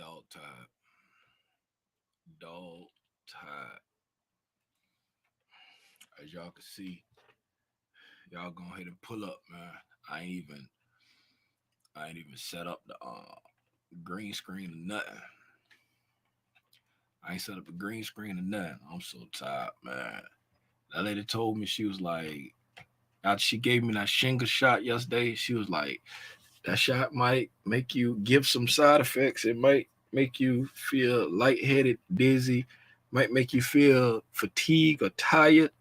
Dog tired. Dog tired. As y'all can see, y'all go ahead and pull up, man. I ain't even I ain't even set up the green screen or nothing. I ain't set up a green screen or nothing. I'm so tired, man. That lady told me she was like, after she gave me that shingle shot yesterday, she was like, that shot might make you give some side effects. It might make you feel lightheaded, dizzy, might make you feel fatigued or tired.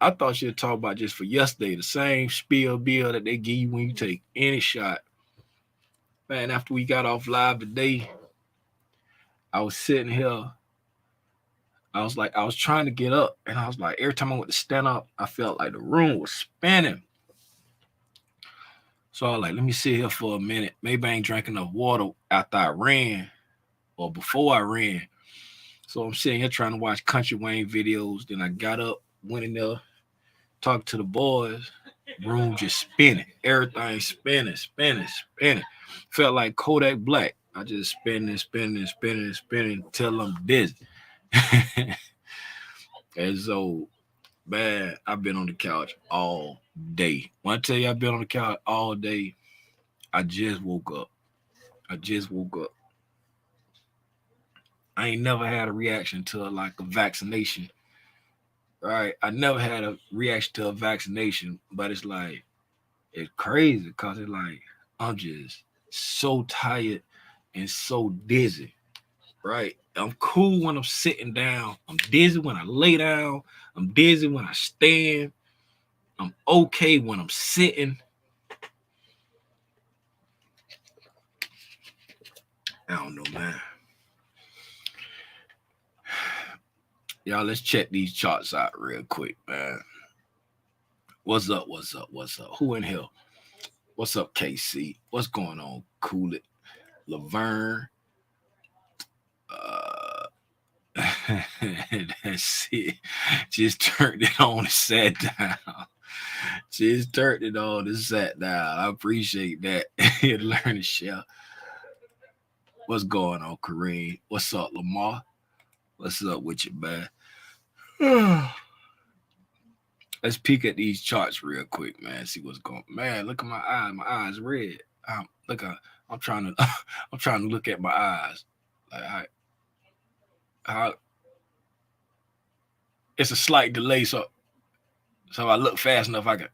I thought she'd talk about just for yesterday, the same spiel bill that they give you when you take any shot. Man, after we got off live today, I was sitting here. I was trying to get up, and I was like, every time I went to stand up, I felt like the room was spinning. So I was like, let me sit here for a minute. Maybe I ain't drank enough water after I ran or before I ran. So I'm sitting here trying to watch Country Wayne videos. Then I got up, went in there, talked to the boys. Room just spinning. Everything spinning, spinning, spinning. Felt like Kodak Black. I just spinning, spinning, spinning, spinning till I'm dizzy. And so, man, I've been on the couch all day. When I tell you I've been on the couch all day, I just woke up. I just woke up. I ain't never had a reaction to like a vaccination. Right? I never had a reaction to a vaccination, but it's like it's crazy because it's like I'm just so tired and so dizzy. Right? I'm cool when I'm sitting down. I'm dizzy when I lay down. I'm dizzy when I stand. I'm okay when I'm sitting. I don't know, man. Y'all, let's check these charts out real quick, man. What's up? What's up? What's up? Who in here? What's up, KC? What's going on? Cool it. Laverne. Uh, that's it. Just turned it on and sat down. Just turned it on and sat down. I appreciate that. Learn to share. What's going on, Kareem? What's up, Lamar? What's up with you, man? Let's peek at these charts real quick, man. See what's going. Man, look at my eye. My eyes red. Look, I'm trying to. I'm trying to look at my eyes. Like I, it's a slight delay, so if I look fast enough, I can.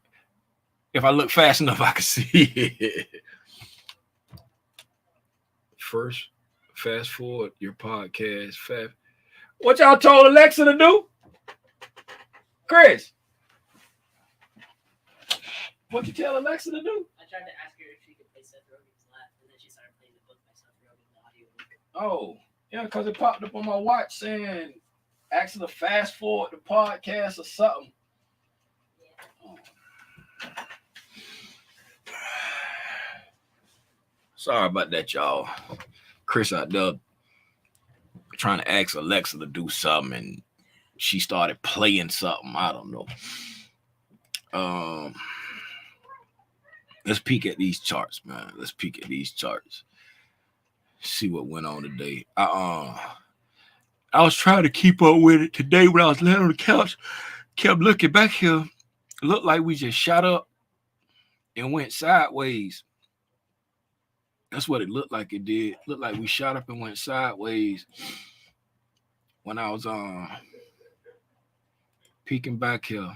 If I look fast enough, I can see it. First, fast forward your podcast. What y'all told Alexa to do, Chris? What you tell Alexa to do? I tried to ask her if she could play Seth Rogen's laugh, and then she started playing the book by Seth Rogen, the audiobook. Oh, yeah, because it popped up on my watch saying, asking to fast forward the podcast or something. Yeah. Oh. Sorry about that, y'all. Chris out there trying to ask Alexa to do something, and she started playing something. I don't know. Let's peek at these charts, man. Let's peek at these charts. See what went on today. I was trying to keep up with it today when I was laying on the couch. Kept looking back here. It looked like we just shot up and went sideways. That's what it looked like it did. It looked like we shot up and went sideways when I was peeking back here.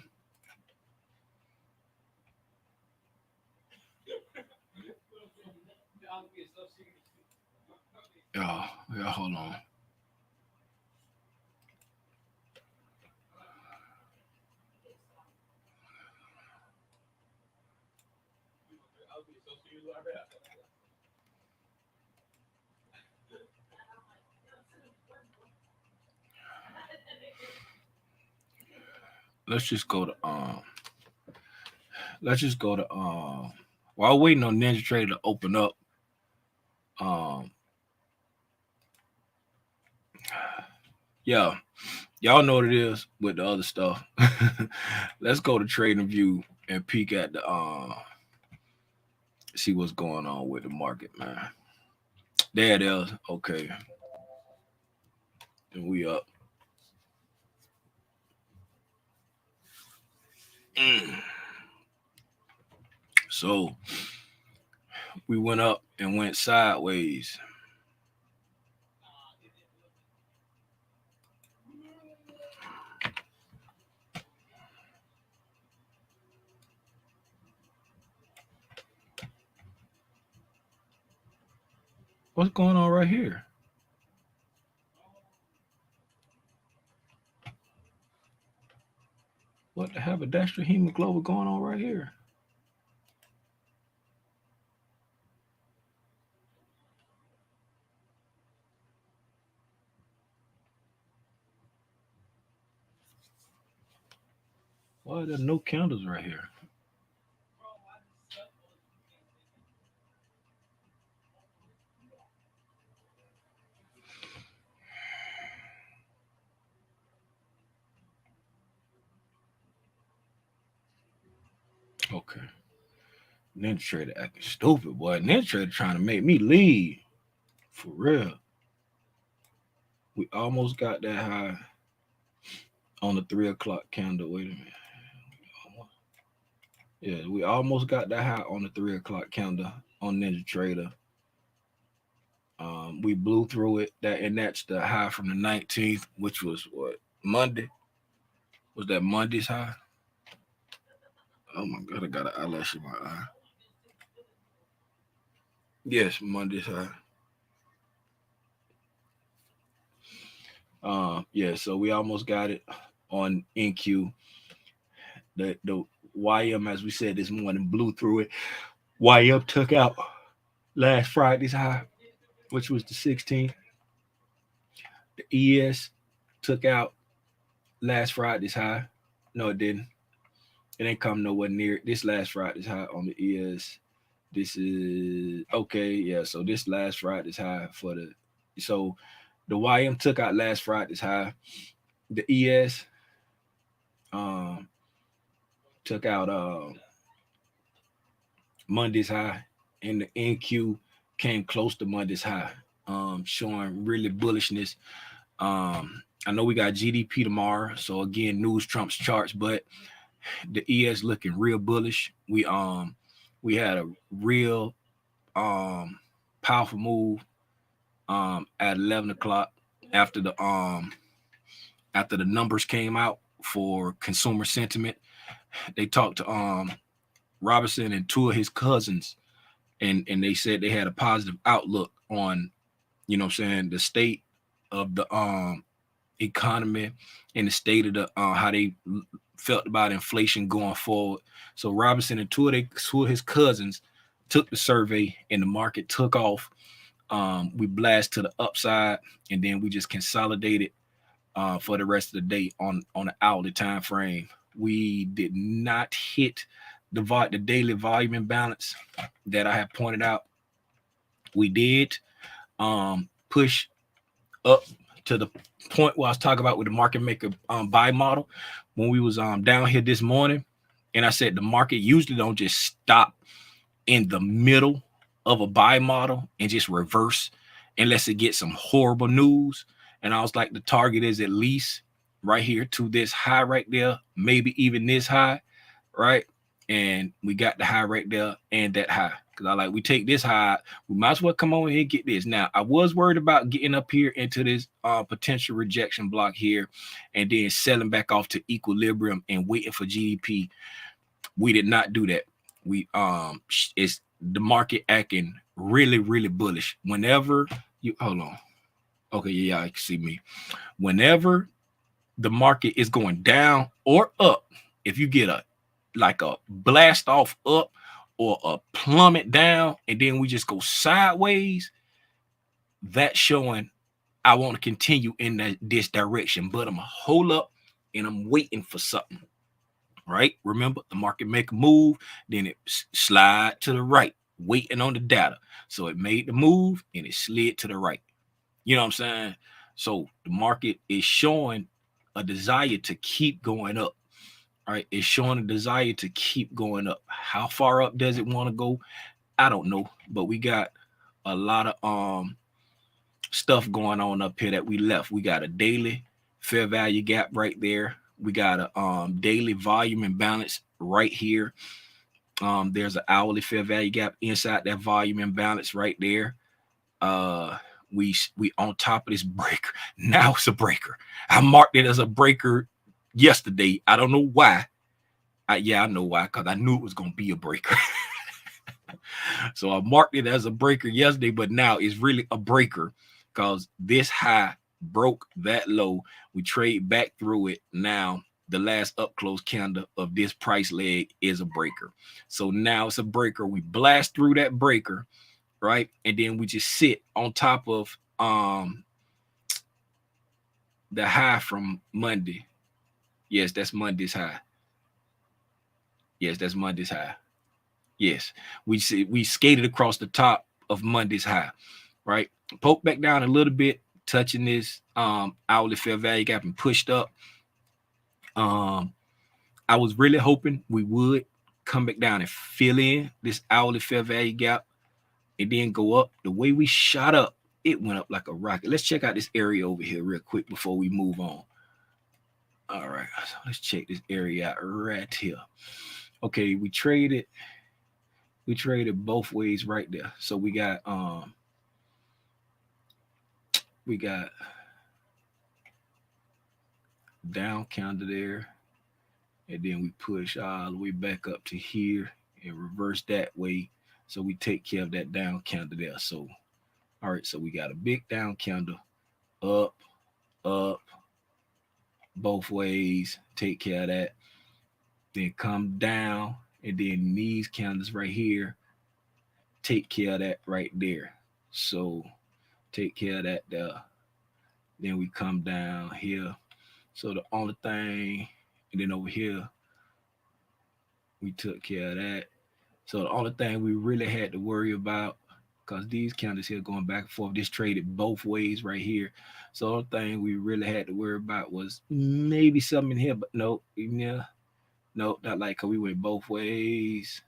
Yeah, hold on. Let's just go to while waiting on Ninja Trader to open up. Yeah, y'all know what it is with the other stuff. Let's go to Trading View and peek at the see what's going on with the market, man. There it is. Okay. Then we up. Mm. So we went up and went sideways. What's going on right here? What the haberdashery hemoglobin going on right here? Why are there no candles right here? Okay. Ninja Trader acting stupid, boy. Ninja Trader trying to make me leave. For real. We almost got that high on the 3 o'clock candle. Wait a minute. Yeah, we almost got that high on the 3 o'clock candle on Ninja Trader. We blew through it. That's the high from the 19th, which was what, Monday? Was that Monday's high? Oh my god, I got an eyelash in my eye. Yes, Monday's high. Yeah, so we almost got it on NQ. The YM, as we said this morning, blew through it. YM took out last Friday's high, which was the 16th. The ES took out last Friday's high. No, it didn't. It ain't come nowhere near this last Friday's high on the ES. This is okay, yeah. So this last Friday's high for the so the YM took out last Friday's high. The ES um took out Monday's high, and the NQ came close to Monday's high, showing really bullishness. I know we got GDP tomorrow, so again, news trumps charts, but the ES looking real bullish. We had a real powerful move at 11 o'clock after the numbers came out for consumer sentiment. They talked to Robinson and two of his cousins, and they said they had a positive outlook on, I'm saying, the state of the economy and the state of the how they felt about inflation going forward. So Robinson and two of his cousins took the survey, and the market took off. We blast to the upside, and then we just consolidated for the rest of the day on the hourly time frame. We did not hit the daily volume imbalance that I have pointed out. We did push up to the point where I was talking about with the market maker buy model when we was down here this morning, and I said the market usually don't just stop in the middle of a buy model and just reverse unless it gets some horrible news. And I was like, the target is at least right here to this high right there, maybe even this high, right? And we got the high right there and that high. Because I like, we take this high, we might as well come on here and get this. Now, I was worried about getting up here into this potential rejection block here and then selling back off to equilibrium and waiting for GDP. We did not do that. We it's the market acting really, really bullish. Whenever you hold on. Okay, yeah, I can see me. Whenever the market is going down or up, if you get a blast off up or a plummet down, and then we just go sideways, that's showing I want to continue in this direction, but I'm gonna hold up and I'm waiting for something. Right? Remember, the market make a move, then it slide to the right, waiting on the data. So it made the move and it slid to the right. You know what I'm saying? So the market is showing a desire to keep going up. All right, it's showing a desire to keep going up. How far up does it want to go? I don't know, but we got a lot of stuff going on up here that we left. We got a daily fair value gap right there. We got a daily volume imbalance right here. There's an hourly fair value gap inside that volume imbalance right there. Uh, we on top of this breaker. Now it's a breaker. I marked it as a breaker yesterday. I don't know why. I know why, because I knew it was gonna be a breaker. So I marked it as a breaker yesterday, but now it's really a breaker because this high broke that low. We trade back through it. Now the last up close candle of this price leg is a breaker. So now it's a breaker. We blast through that breaker, right? And then we just sit on top of the high from Monday. Yes, that's Monday's high. Yes, that's Monday's high. Yes, we skated across the top of Monday's high, right? Poke back down a little bit, touching this hourly fair value gap and pushed up. I was really hoping we would come back down and fill in this hourly fair value gap and then go up. The way we shot up, it went up like a rocket. Let's check out this area over here real quick before we move on. All right, so let's check this area out right here. Okay, we traded both ways right there. So we got down counter there, and then we push all the way back up to here and reverse that way. So we take care of that down counter there. So all right, so we got a big down counter, up, up, both ways, take care of that. Then come down, and then these candles right here, take care of that right there. So take care of that there. Then we come down here. So the only thing, and then over here, we took care of that. So the only thing we really had to worry about, because these candles here going back and forth, this traded both ways right here. So the only thing we really had to worry about was maybe something in here, but no, yeah, no, not like, because we went both ways.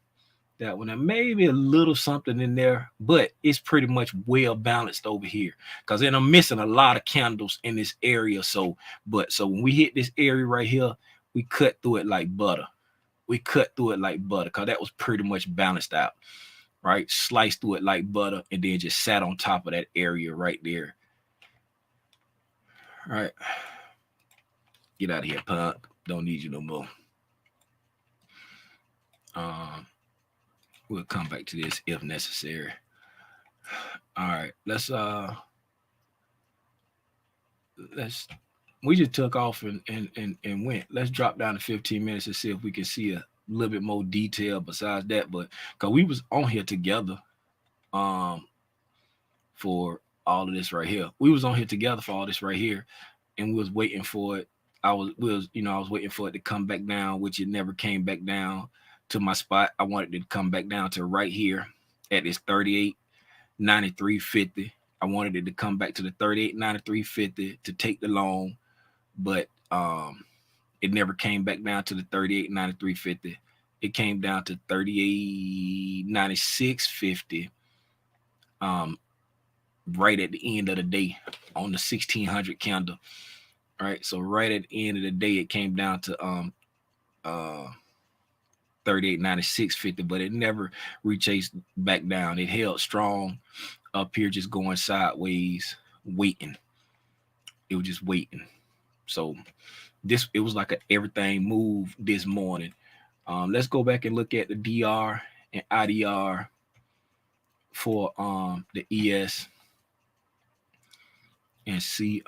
That one, and maybe a little something in there, but it's pretty much well balanced over here. Because then I'm missing a lot of candles in this area. So when we hit this area right here, we cut through it like butter. We cut through it like butter because that was pretty much balanced out, right? Sliced through it like butter and then just sat on top of that area right there. All right. Get out of here, punk. Don't need you no more. We'll come back to this if necessary. All right, let's we just took off and went. Let's drop down to 15 minutes and see if we can see a little bit more detail besides that. But because we was on here together for all of this right here. We was on here together for all this right here, and we was waiting for it. I was waiting for it to come back down, which it never came back down to my spot. I wanted it to come back down to right here at this 38.93.50. I wanted it to come back to the 38.93.50 to take the long, but it never came back down to the 38.93.50. It came down to 38.96.50. Right at the end of the day on the 1600 candle. All right, so right at the end of the day, it came down to 38.96.50, but it never retraced back down. It held strong up here, just going sideways, waiting. It was just waiting. So it was like everything moved this morning. Let's go back and look at the DR and IDR for the ES and see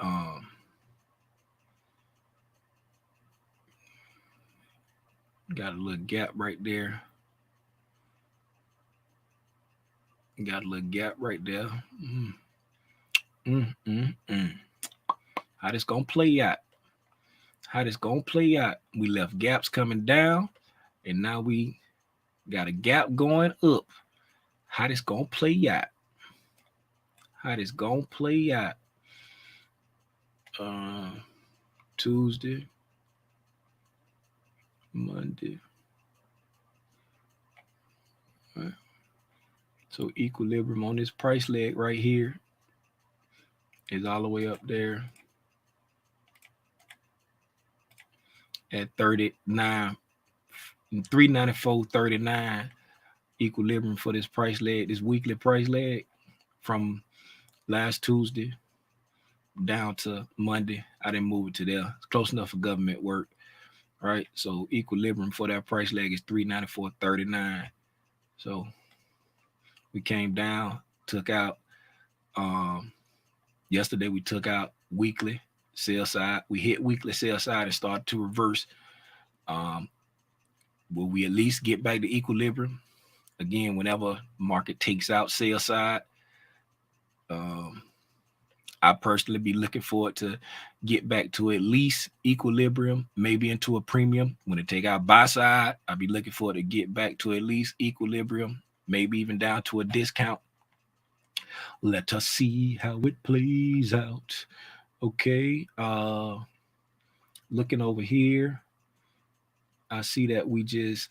got a little gap right there. Got a little gap right there. How this gonna play out? How this gonna play out? We left gaps coming down, and now we got a gap going up. How this gonna play out? How this gonna play out? Tuesday, Monday. All right. So equilibrium on this price leg right here. is all the way up there at 39, 394.39 equilibrium for this price leg, this weekly price leg from last Tuesday down to Monday. I didn't move it to there. It's close enough for government work, right? So equilibrium for that price leg is 394.39. So we came down, took out yesterday we took out weekly sell side. We hit weekly sell side and started to reverse. Um, will we at least get back to equilibrium? Again, whenever market takes out sell side, I personally be looking forward to get back to at least equilibrium, maybe into a premium. When it take out buy side, I'll be looking forward to get back to at least equilibrium, maybe even down to a discount. Let us see how it plays out. Okay. Looking over here, I see that we just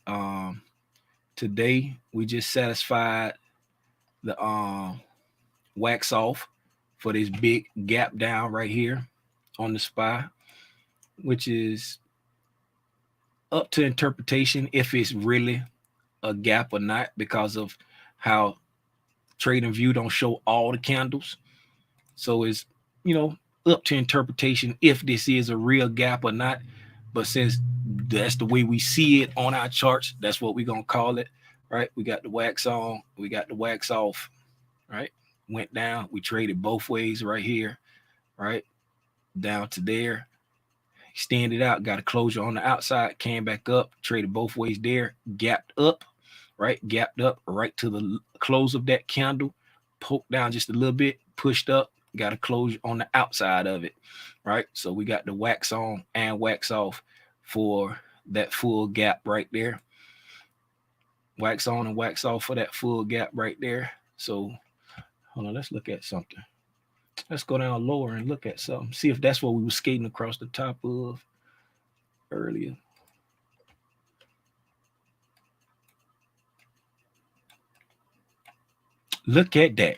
today we just satisfied the wax off for this big gap down right here on the SPY, which is up to interpretation if it's really a gap or not, because of how Trading View don't show all the candles. So it's, up to interpretation if this is a real gap or not. But since that's the way we see it on our charts, that's what we're gonna call it, right? We got the wax on, we got the wax off, right? Went down, we traded both ways right here, right? Down to there, extended out, got a closure on the outside, came back up, traded both ways there, gapped up, right? Gapped up right to the close of that candle, poked down just a little bit, pushed up, got a closure on the outside of it, right? So we got the wax on and wax off for that full gap right there. Wax on and wax off for that full gap right there. So hold on, let's look at something. Let's go down lower and look at something. See if that's what we were skating across the top of earlier. Look at that.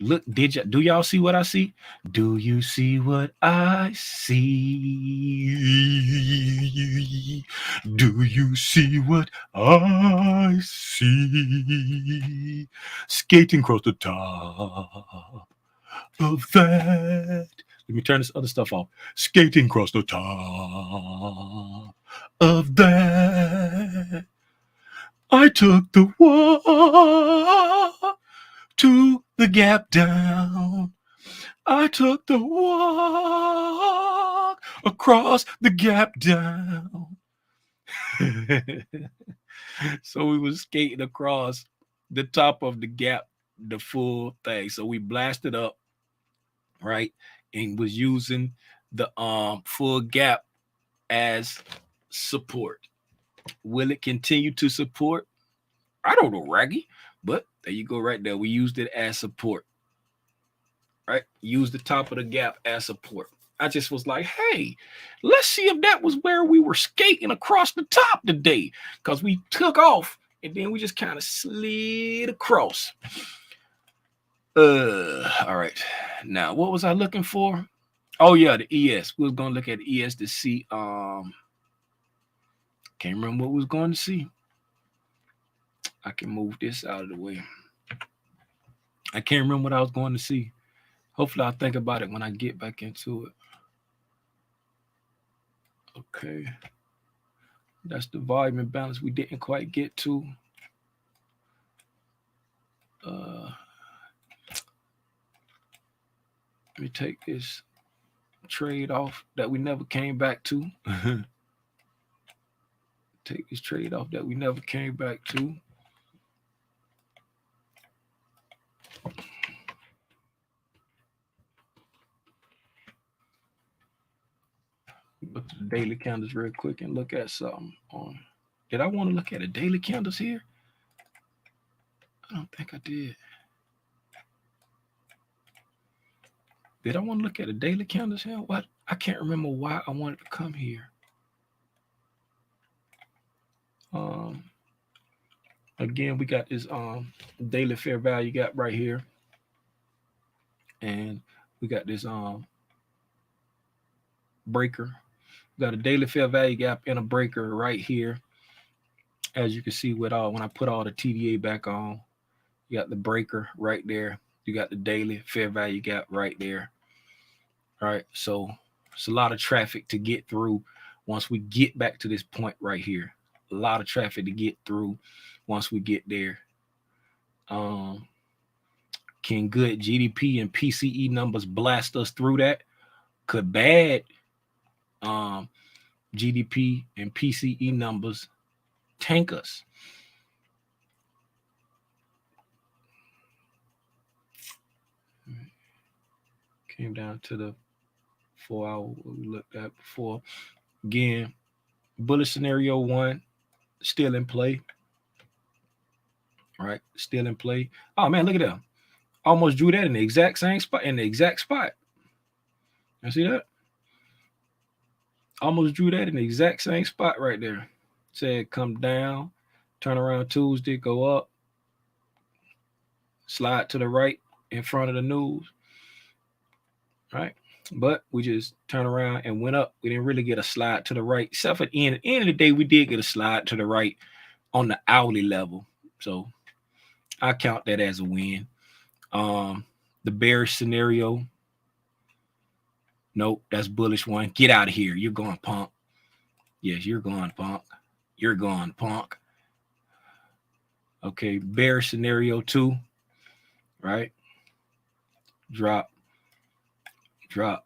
Look, do y'all see what I see? Do you see what I see? Do you see what I see? Skating across the top of that. Let me turn this other stuff off. Skating across the top of that. I took the walk to the gap down. I took the walk across the gap down. So we was skating across the top of the gap, the full thing. So we blasted up, right, and was using the full gap as support. Will it continue to support? I don't know, Raggy, but there you go, right there. We used it as support, right? Use the top of the gap as support. I just was like, hey, let's see if that was where we were skating across the top today, because we took off and then we just kind of slid across. All right. Now, what was I looking for? Oh yeah, the ES. We was gonna look at the ES to see. Can't remember what we was going to see. I can move this out of the way. I can't remember what I was going to see. Hopefully I'll think about it when I get back into it. Okay. That's the volume and balance we didn't quite get to. Let me take this trade off that we never came back to. Take this trade off that we never came back to. Look at the daily candles real quick and look at something on. Did I want to look at the daily candles here? I don't think I did. Did I want to look at the daily candles here? What? I can't remember why I wanted to come here. Again, we got this daily fair value gap right here. And We got this breaker. We got a daily fair value gap and a breaker right here. As you can see with when I put all the TDA back on, you got the breaker right there. You got the daily fair value gap right there. All right, so it's a lot of traffic to get through once we get back to this point right here. A lot of traffic to get through once we get there. Can good GDP and PCE numbers blast us through that? Could bad GDP and PCE numbers tank us? Came down to the 4 hour we looked at before. Again, bullish scenario 1 still in play. All right, still in play. Oh man, look at that. Almost drew that in the exact same spot. You see that? Almost drew that in the exact same spot right there. Said come down, turn around Tuesday, go up, slide to the right in front of the news. Right? But we just turned around and went up. We didn't really get a slide to the right. Except at the end of the day, we did get a slide to the right on the hourly level. So I count that as a win. The bearish scenario. Nope, that's bullish one. Get out of here. You're going punk. Yes, you're going punk. You're going punk. Okay, bearish scenario 2. Right? Drop, pop.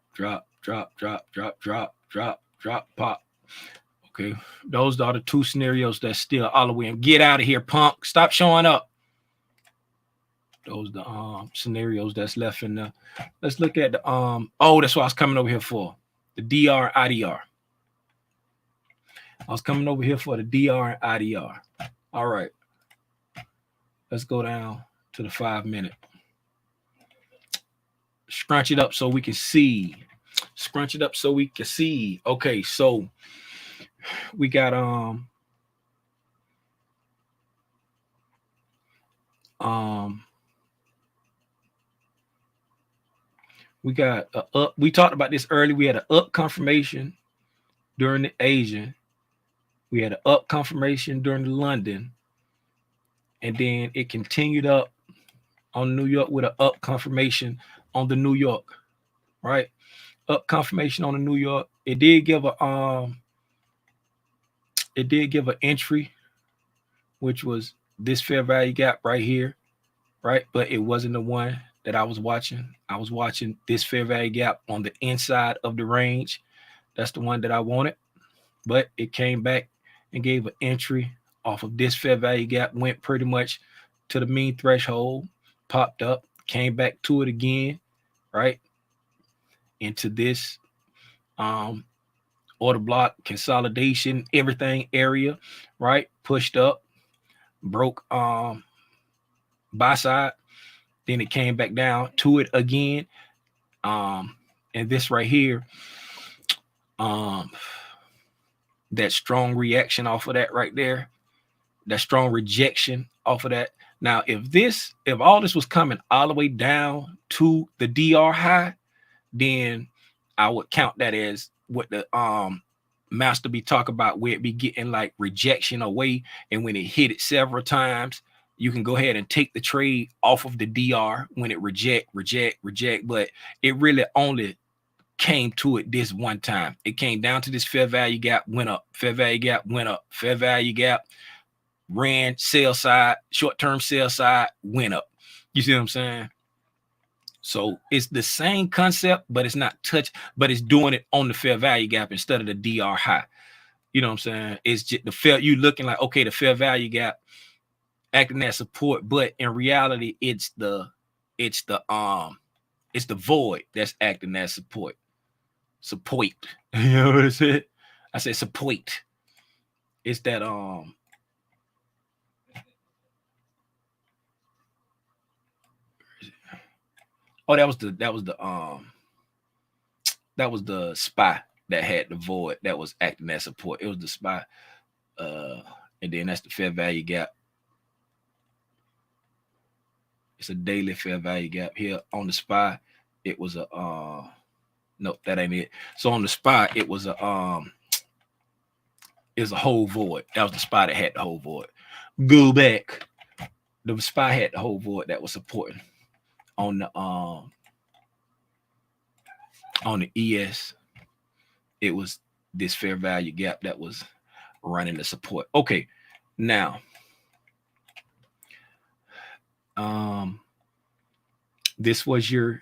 Okay, those are the 2 scenarios that's still all the way in. Get out of here, punk. Stop showing up. Those the scenarios that's left in the. Let's look at the that's what I was coming over here for. The DR IDR. I was coming over here for the DR and IDR. All right. Let's go down to the 5 minute. Scrunch it up so we can see. Scrunch it up so we can see. Okay, so we got we got a up. We talked about this earlier. We had an up confirmation during the Asian. We had an up confirmation during the London. And then it continued up on New York with an up confirmation on the New York. Right? Up confirmation on the New York. It did give an entry, which was this fair value gap right here. Right? But it wasn't the one that I was watching. I was watching this fair value gap on the inside of the range. That's the one that I wanted. But it came back and gave an entry off of this fair value gap, went pretty much to the mean threshold, popped up, came back to it again, right? Into this order block consolidation, everything area, right? Pushed up, broke buy side. Then it came back down to it again. And this right here, that strong reaction off of that right there, that strong rejection off of that. Now, if all this was coming all the way down to the DR high, then I would count that as what the master be talking about, where it be getting like rejection away. And when it hit it several times, you can go ahead and take the trade off of the DR when it reject. But it really only came to it this one time. It came down to this fair value gap, went up, fair value gap, went up, fair value gap, ran sell side, short-term sell side, went up. You see what I'm saying? So it's the same concept, but it's not touch, but it's doing it on the fair value gap instead of the DR high. You know what I'm saying? It's just the fair, you looking like, okay, the fair value gap acting as support, but in reality, it's the void that's acting as support. Support. You know what I said? I said support. It's that oh, that was the SPY that had the void that was acting as support. It was the SPY. And then that's the fair value gap. It's a daily fair value gap here on the SPY. it was a no, that ain't it. So on the spot, it was a whole void. That was the spot that had the whole void. Go back. The spot had the whole void that was supporting on the ES. It was this fair value gap that was running the support. Okay, now this was your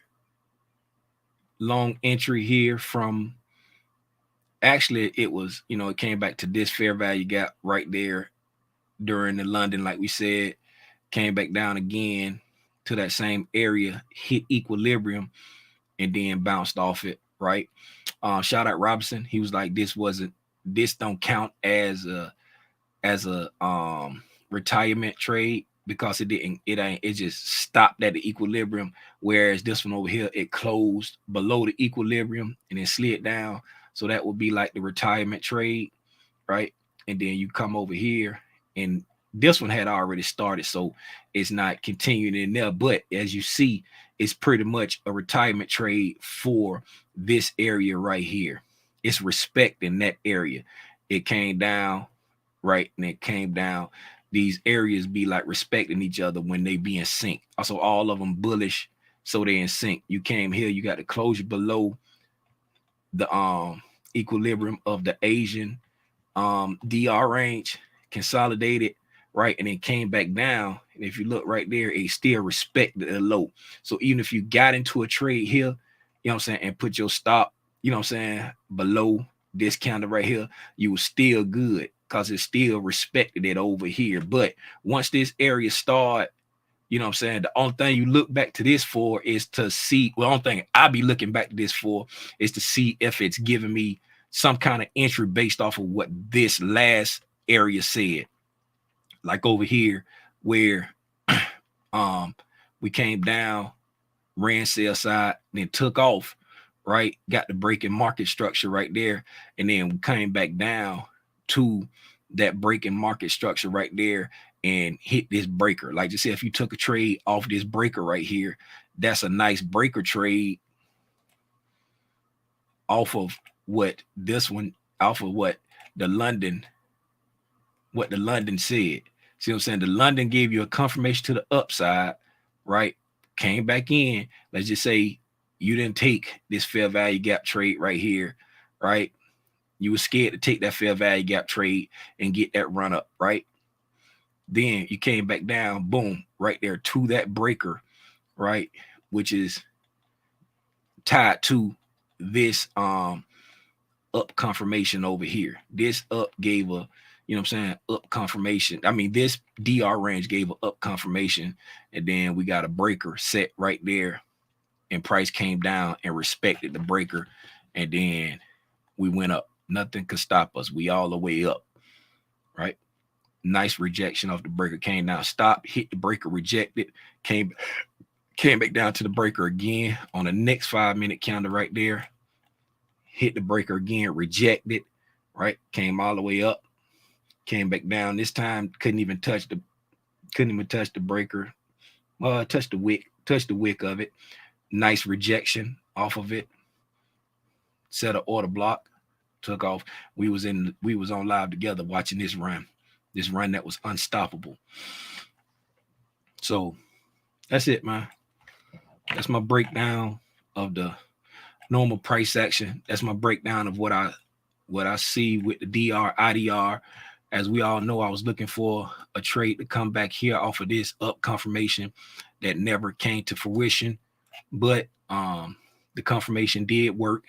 long entry here from, actually it was, it came back to this fair value gap right there during the London, like we said, came back down again to that same area, hit equilibrium, and then bounced off it, right? Shout out Robinson. He was like, this don't count as a retirement trade because it just stopped at the equilibrium. Whereas this one over here, it closed below the equilibrium and then slid down. So that would be like the retirement trade, right? And then you come over here, and this one had already started, so it's not continuing in there. But as you see, it's pretty much a retirement trade for this area right here. It's respecting that area. It came down, right? And it came down. These areas be like respecting each other when they be in sync. Also, all of them bullish, so they in sync. You came here, you got the closure below the equilibrium of the Asian DR range, consolidated, right, and then came back down. And if you look right there, it still respected the low. So even if you got into a trade here, you know what I'm saying, and put your stop, you know what I'm saying, below this counter right here, you were still good because it still respected it over here. But once this area start, you know what I'm saying, the only thing you look back to this for is to see, well, the only thing I be looking back to this for is to see if it's giving me some kind of entry based off of what this last area said. Like over here where we came down, ran sell side, then took off, right? Got the breaking market structure right there, and then we came back down to that breaking market structure right there and hit this breaker. Like you said, if you took a trade off this breaker right here, that's a nice breaker trade off of what this one, off of what the London said. See what I'm saying? The London gave you a confirmation to the upside, right? Came back in. Let's just say you didn't take this fair value gap trade right here, right? You were scared to take that fair value gap trade and get that run up, right? Then you came back down, boom, right there to that breaker, right? Which is tied to this up confirmation over here. This up gave a, you know what I'm saying, up confirmation. I mean, this DR range gave an up confirmation, and then we got a breaker set right there, and price came down and respected the breaker, and then we went up. Nothing could stop us. We all the way up, right? Nice rejection of the breaker, came down, stopped, hit the breaker, rejected, came back down to the breaker again on the next 5-minute counter right there. Hit the breaker again, rejected, right? Came all the way up, came back down. This time couldn't even touch the breaker. Touch the wick of it. Nice rejection off of it. Set an order block, took off. We was on live together watching this run that was unstoppable. So that's it, man. That's my breakdown of the normal price action. That's my breakdown of what I see with the DR, IDR. As we all know, I was looking for a trade to come back here off of this up confirmation that never came to fruition, but the confirmation did work.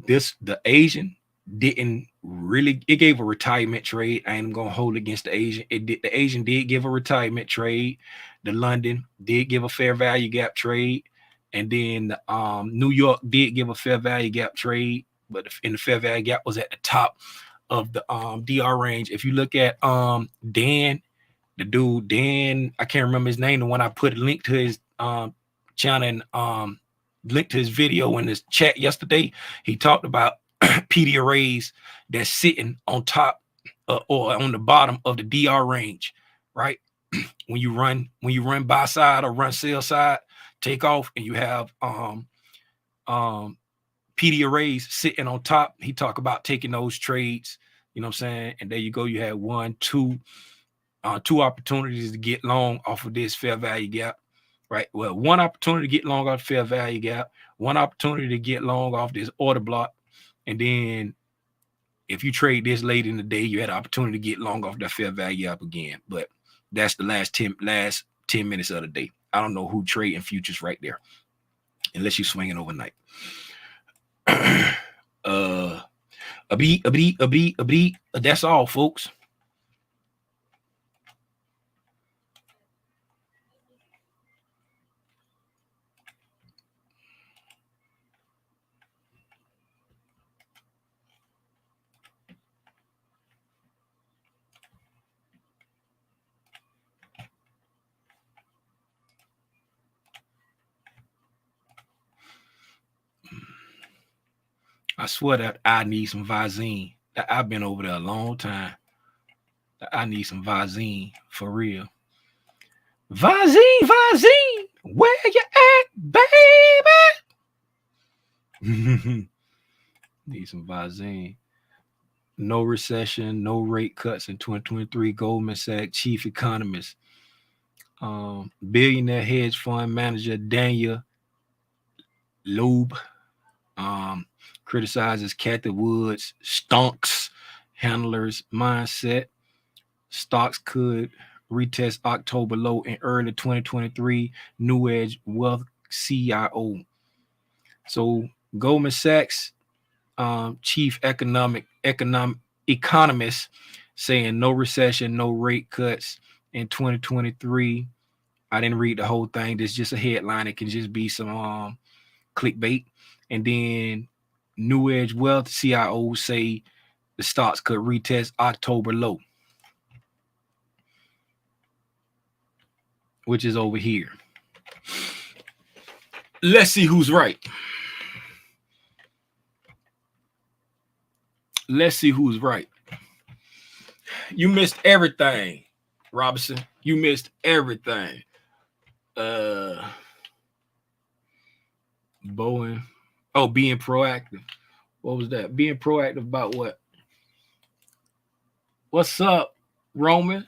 The Asian didn't really, it gave a retirement trade. I ain't gonna hold against the Asian. The Asian did give a retirement trade. The London did give a fair value gap trade, and then the New York did give a fair value gap trade, but in the fair value gap was at the top of the DR range. If you look at Dan, the dude Dan, I can't remember his name, the one I put a link to his channel and link to his video in his chat yesterday. He talked about PD arrays that's sitting on top or on the bottom of the DR range, right? when you run buy side or run sell side, take off, and you have PD arrays sitting on top. He talk about taking those trades, you know what I'm saying? And there you go. You had two opportunities to get long off of this fair value gap, right? Well, one opportunity to get long off fair value gap, one opportunity to get long off this order block, and then if you trade this late in the day, you had an opportunity to get long off that fair value gap again. But that's the last 10 minutes of the day. I don't know who trading futures right there, unless you swinging overnight. A beat. That's all, folks. I swear that I need some Visine. I've been over there a long time. I need some Visine for real. Visine, where you at, baby? Need some Visine. No recession, no rate cuts in 2023. Goldman Sachs chief economist, billionaire hedge fund manager Daniel Loeb, criticizes Cathy Wood's stonks handlers mindset. Stocks could retest October low in early 2023. New Edge Wealth CIO. So Goldman Sachs chief economist saying no recession, no rate cuts in 2023. I didn't read the whole thing. There's just a headline. It can just be some clickbait. And then New Edge Wealth CIO say the stocks could retest October low, which is over here. Let's see who's right. Let's see who's right. You missed everything, Robinson. You missed everything. Boeing. Oh, being proactive. What was that? Being proactive about what? What's up, Roman?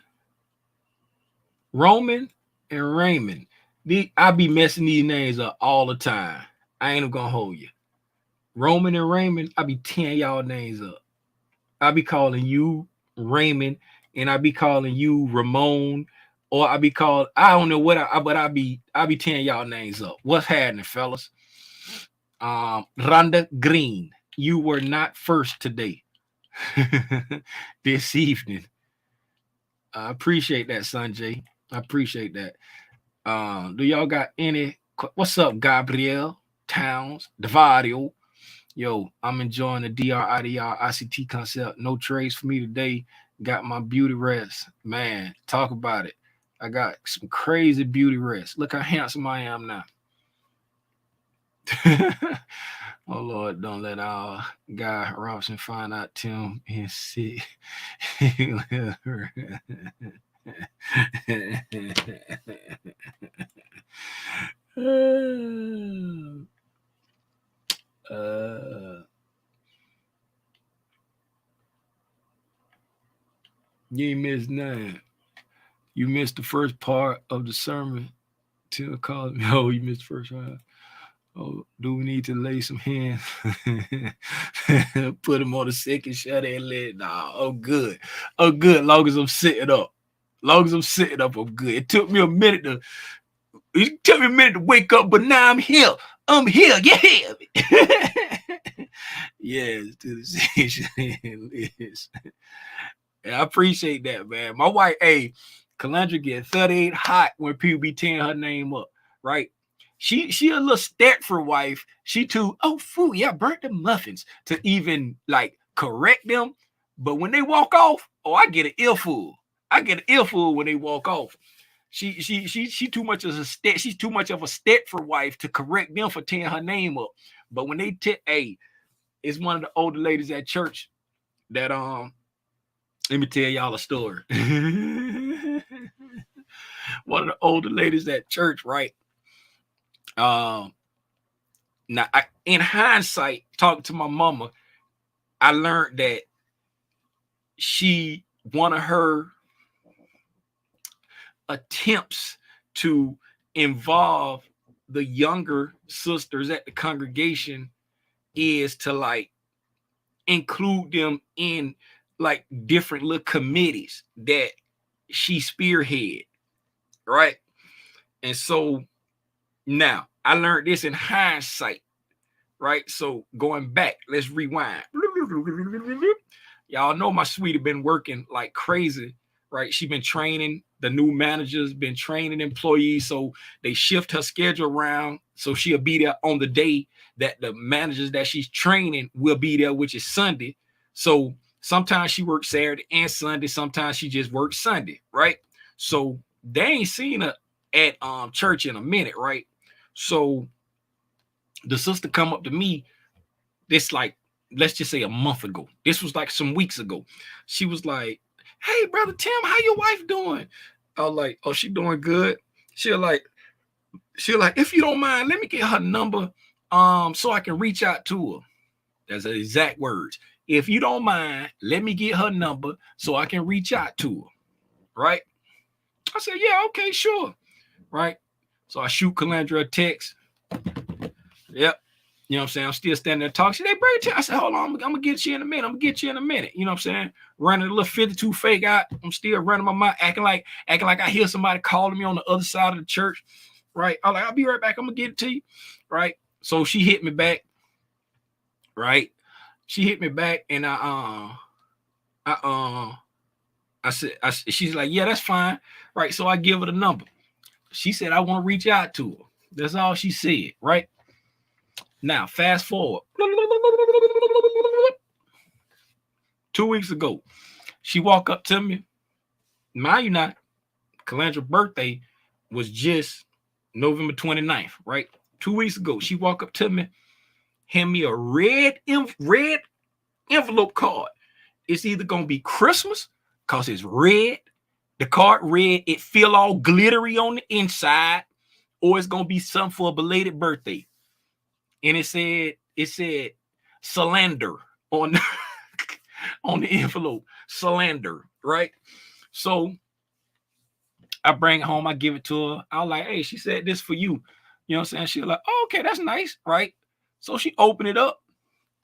Roman and Raymond. I be messing these names up all the time. I ain't gonna hold you. Roman and Raymond, I be tearing y'all names up. I be calling you Raymond, and I be calling you Ramon, or I be called, I don't know what but I be tearing y'all names up. What's happening, fellas? Rhonda Green, you were not first today. This evening. I appreciate that, Sanjay. I appreciate that. Do y'all got any? What's up, Gabriel Towns, Devario? Yo, I'm enjoying the DRIDR ICT concept. No trades for me today. Got my beauty rest. Man, talk about it. I got some crazy beauty rest. Look how handsome I am now. Oh Lord, don't let our guy Robinson find out Tim is sick. You ain't missed none. You missed the first part of the sermon. Tim called me. Oh, you missed the first part. Oh, do we need to lay some hands? Put him on the second shut and let. Nah, I'm good. I'm good. Long as I'm sitting up. I'm good. It took me a minute to wake up, but now I'm here. Yeah. Yes, to the station. I appreciate that, man. My wife, Calandra get 38 hot when people be tearing her name up, right? She a little Stepford wife. She too, fool, yeah, burnt the muffins to even like correct them. But when they walk off, I get an earful. When they walk off. She too much of a she's too much of a Stepford wife to correct them for tearing her name up. But when they it's one of the older ladies at church that let me tell y'all a story. One of the older ladies at church, right? Now, in hindsight, talking to my mama, I learned that one of her attempts to involve the younger sisters at the congregation is to like include them in like different little committees that she spearhead, right? And so now I learned this in hindsight, right? So going back, let's rewind. Y'all know my sweetie been working like crazy, right? She been training the new managers, been training employees, so they shift her schedule around so she'll be there on the day that the managers that she's training will be there, which is Sunday. So sometimes she works Saturday and Sunday, sometimes she just works Sunday, right? So they ain't seen her at church in a minute, right? So the sister come up to me, this like, let's just say a month ago. This was like some weeks ago. She was like, "Hey, brother Tim, how your wife doing?" I was like, "Oh, she doing good." She'll like, "If you don't mind, let me get her number, so I can reach out to her." That's the exact words. "If you don't mind, let me get her number so I can reach out to her." Right? I said, "Yeah, okay, sure." Right? So I shoot Calandra a text. Yep. You know what I'm saying? I'm still standing there talking. She, they bring it. I said, "Hold on, I'm gonna get you in a minute. I'm gonna get you in a minute." You know what I'm saying? Running a little 52 fake out. I'm still running my mouth, acting like I hear somebody calling me on the other side of the church. Right? I'm like, "I'll be right back. I'm gonna get it to you." Right? So she hit me back. Right? She hit me back, and she's like, "Yeah, that's fine." Right? So I give her the number. She said, "I want to reach out to her." That's all she said. Right? Now, fast forward. 2 weeks ago, she walked up to me. Mind you not, Calandra's birthday was just November 29th, right? 2 weeks ago, she walked up to me, hand me a red envelope card. It's either going to be Christmas, because it's red, the card red, it feel all glittery on the inside, or it's going to be something for a belated birthday. And it said Salander on the, on the envelope. Salander, right? So I bring it home, I give it to her. I was like, "Hey," she said, "this for you." You know what I'm saying? She was like, "Oh, okay, that's nice," right? So she opened it up,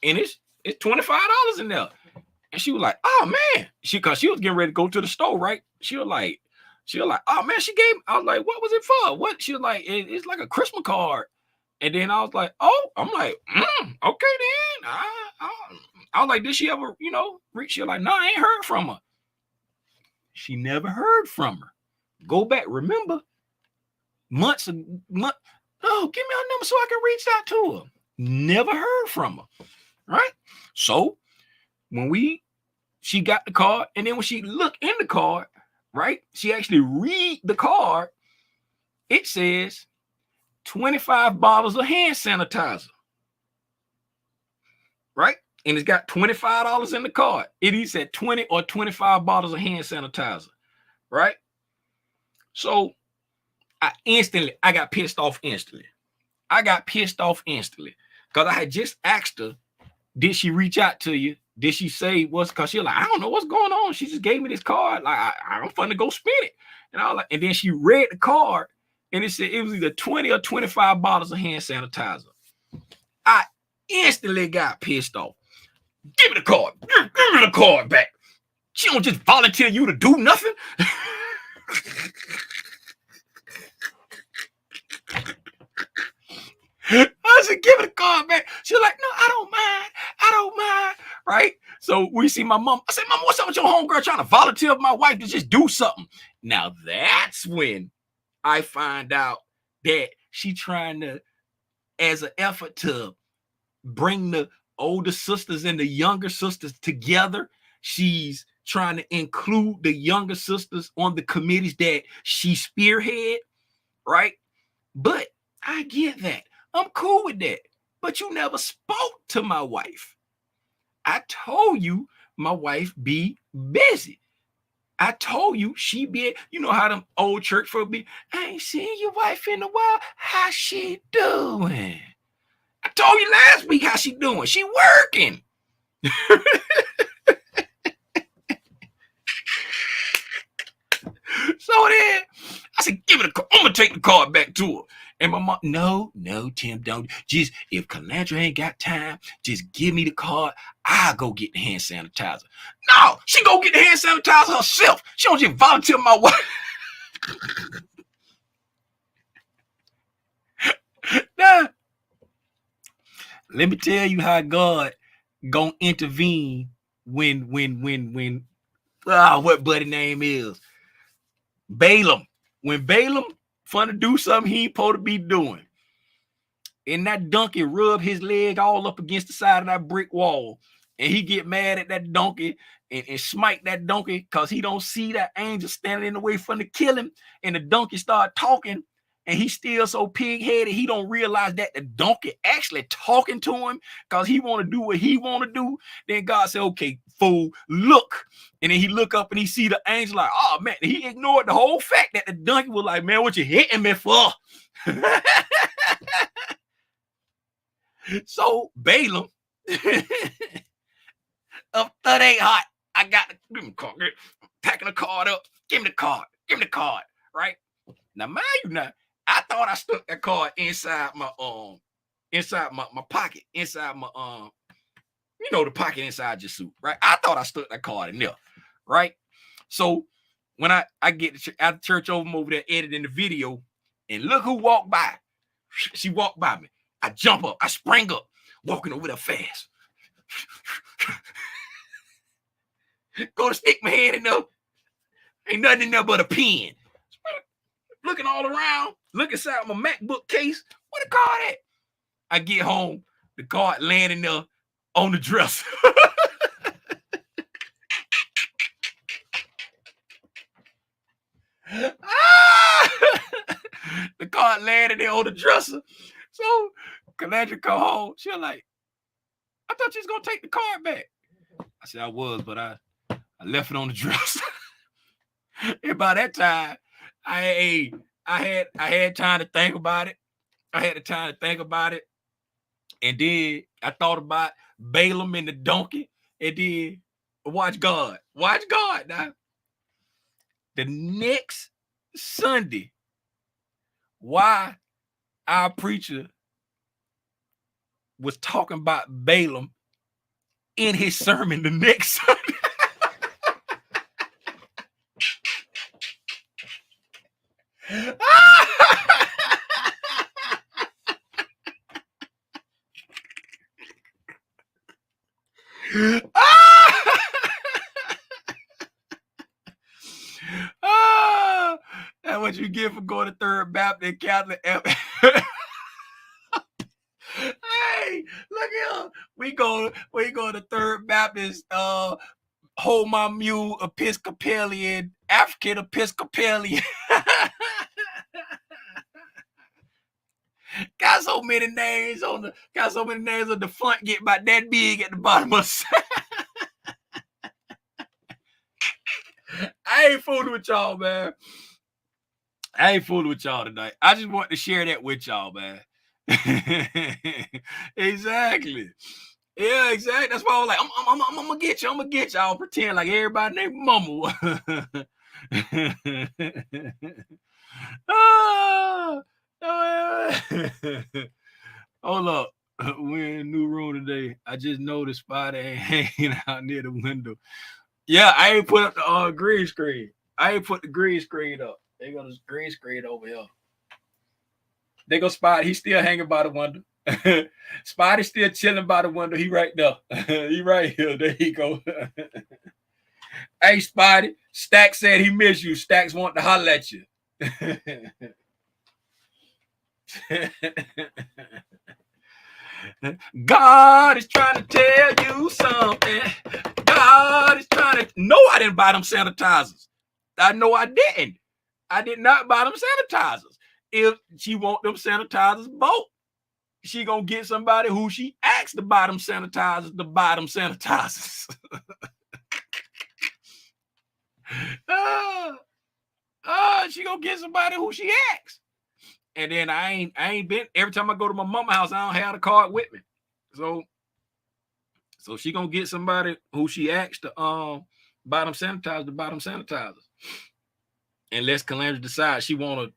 and it's $25 in there. And she was like, "Oh man," cause she was getting ready to go to the store, right? She was like, "Oh man," she gave me. I was like, "What was it for?" What? She was like, "It's like a Christmas card." And then I was like, "Oh," I'm like, "Okay then." I was like, "Did she ever, reach?" She was like, "No, I ain't heard from her." She never heard from her. Go back, remember, months. Oh, give me her number so I can reach out to her. Never heard from her. Right? So when she got the card, and then when she looked in the card, right, she actually read the card. It says 25 bottles of hand sanitizer. Right? And it's got $25 in the card. It either said 20 or 25 bottles of hand sanitizer. Right? So I got pissed off instantly. Because I had just asked her, "Did she reach out to you? Did she say what's?" Because she was like, "I don't know what's going on. She just gave me this card. Like, I'm finna go spin it." And I was like, and then she read the card, and it said it was either 20 or 25 bottles of hand sanitizer. I instantly got pissed off. "Give me the card. Give me the card back. She don't just volunteer you to do nothing." I said, "Give it a card back." She was like, "No, I don't mind. Right? So we see my mom. I said, "Mom, what's up with your homegirl trying to volunteer my wife to just do something?" Now that's when I find out that she trying to, as an effort to bring the older sisters and the younger sisters together, she's trying to include the younger sisters on the committees that she spearhead, right? But I get that. I'm cool with that. But you never spoke to my wife. I told you my wife be busy. I told you she be, you know how them old church folk be, I ain't seen your wife in a while. How she doing? I told you last week how she doing. She working. So then I said, give it a call. I'm gonna take the card back to her. And my mom, no, Tim, don't. Just if Calandra ain't got time, just give me the card. I'll go get the hand sanitizer. No, she go get the hand sanitizer herself. She don't just volunteer my wife. Nah. Let me tell you how God gonna intervene when what buddy name is? Balaam. When Balaam finna do something he ain't supposed to be doing, and that donkey rub his leg all up against the side of that brick wall, and he get mad at that donkey and smite that donkey because he don't see that angel standing in the way from to kill him, and the donkey start talking, and he's still so pig-headed he don't realize that the donkey actually talking to him because he want to do what he want to do. Then God said, okay, fool, look. And then he look up and he see the angel like, oh man, he ignored the whole fact that the donkey was like, man, what you hitting me for? So Balaam up 38 hot. I got the card, packing the card up. Give me the card. Give me the card. Right now, mind you, now I thought I stuck that card inside my pocket, inside my the pocket inside your suit. Right. I thought I stuck that card in there. Right. So when I get out of church over there editing the video, and look who walked by. She walked by me. I jump up. I sprang up, walking over there fast. Go to stick my hand in there. Ain't nothing in there but a pen. Looking all around. Look inside my MacBook case. Where the card at? I get home. The card landing there on the dresser. The card landed there on the dresser. So Calandra come home. She was like, I thought you was gonna take the card back. I said I was, but I left it on the dresser. And by that time, I had time to think about it. I had the time to think about it. And then I thought about Balaam and the donkey. And then watch God. Watch God now. The next Sunday, why our preacher was talking about Balaam in his sermon the next Sunday. That's what you get for going to Third Baptist Catholic. Hey, look here. We go to Third Baptist, hold my mule Episcopalian, African Episcopalian. Got so many names on the front, get about that big at the bottom of the I ain't fooling with y'all, man. I ain't fooling with y'all tonight. I just want to share that with y'all, man. Exactly. Yeah, exactly. That's why I was like, I'm gonna get you. I'm gonna get y'all. Pretend like everybody named Mama. Hold up. We're in a new room today. I just noticed Spider ain't hanging out near the window. Yeah, I ain't put up the green screen. I ain't put the green screen up. They got this green screen over here. They go Spidey. He's still hanging by the window. Spidey's still chilling by the window. He right there. He right here. There he go. Hey, Spidey. Stack said he missed you. Stacks want to holler at you. God is trying to tell you something. God is trying to. No, I didn't buy them sanitizers. I know I didn't. I did not buy them sanitizers. If she want them sanitizers bought, she gonna get somebody who she asked to buy them sanitizers to buy them sanitizers. She gonna get somebody who she asks. And then I ain't been every time I go to my mama house, I don't have the card with me. So she gonna get somebody who she asked to buy them sanitizers. Unless Calandra decides she wanna,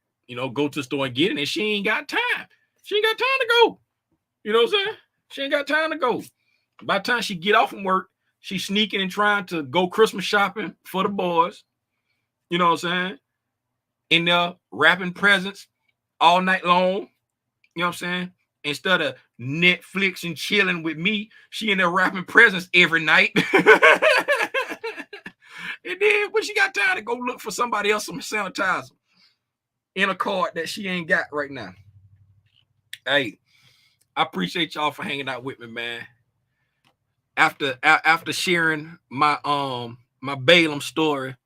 go to the store and get it, and she ain't got time. She ain't got time to go. You know what I'm saying? She ain't got time to go. By the time she get off from work, she's sneaking and trying to go Christmas shopping for the boys. You know what I'm saying? In there wrapping presents all night long. You know what I'm saying? Instead of Netflix and chilling with me, she in there wrapping presents every night. And then when she got time to go look for somebody else some sanitizer in a card that she ain't got right now. Hey, I appreciate y'all for hanging out with me, man. After sharing my my Balaam story,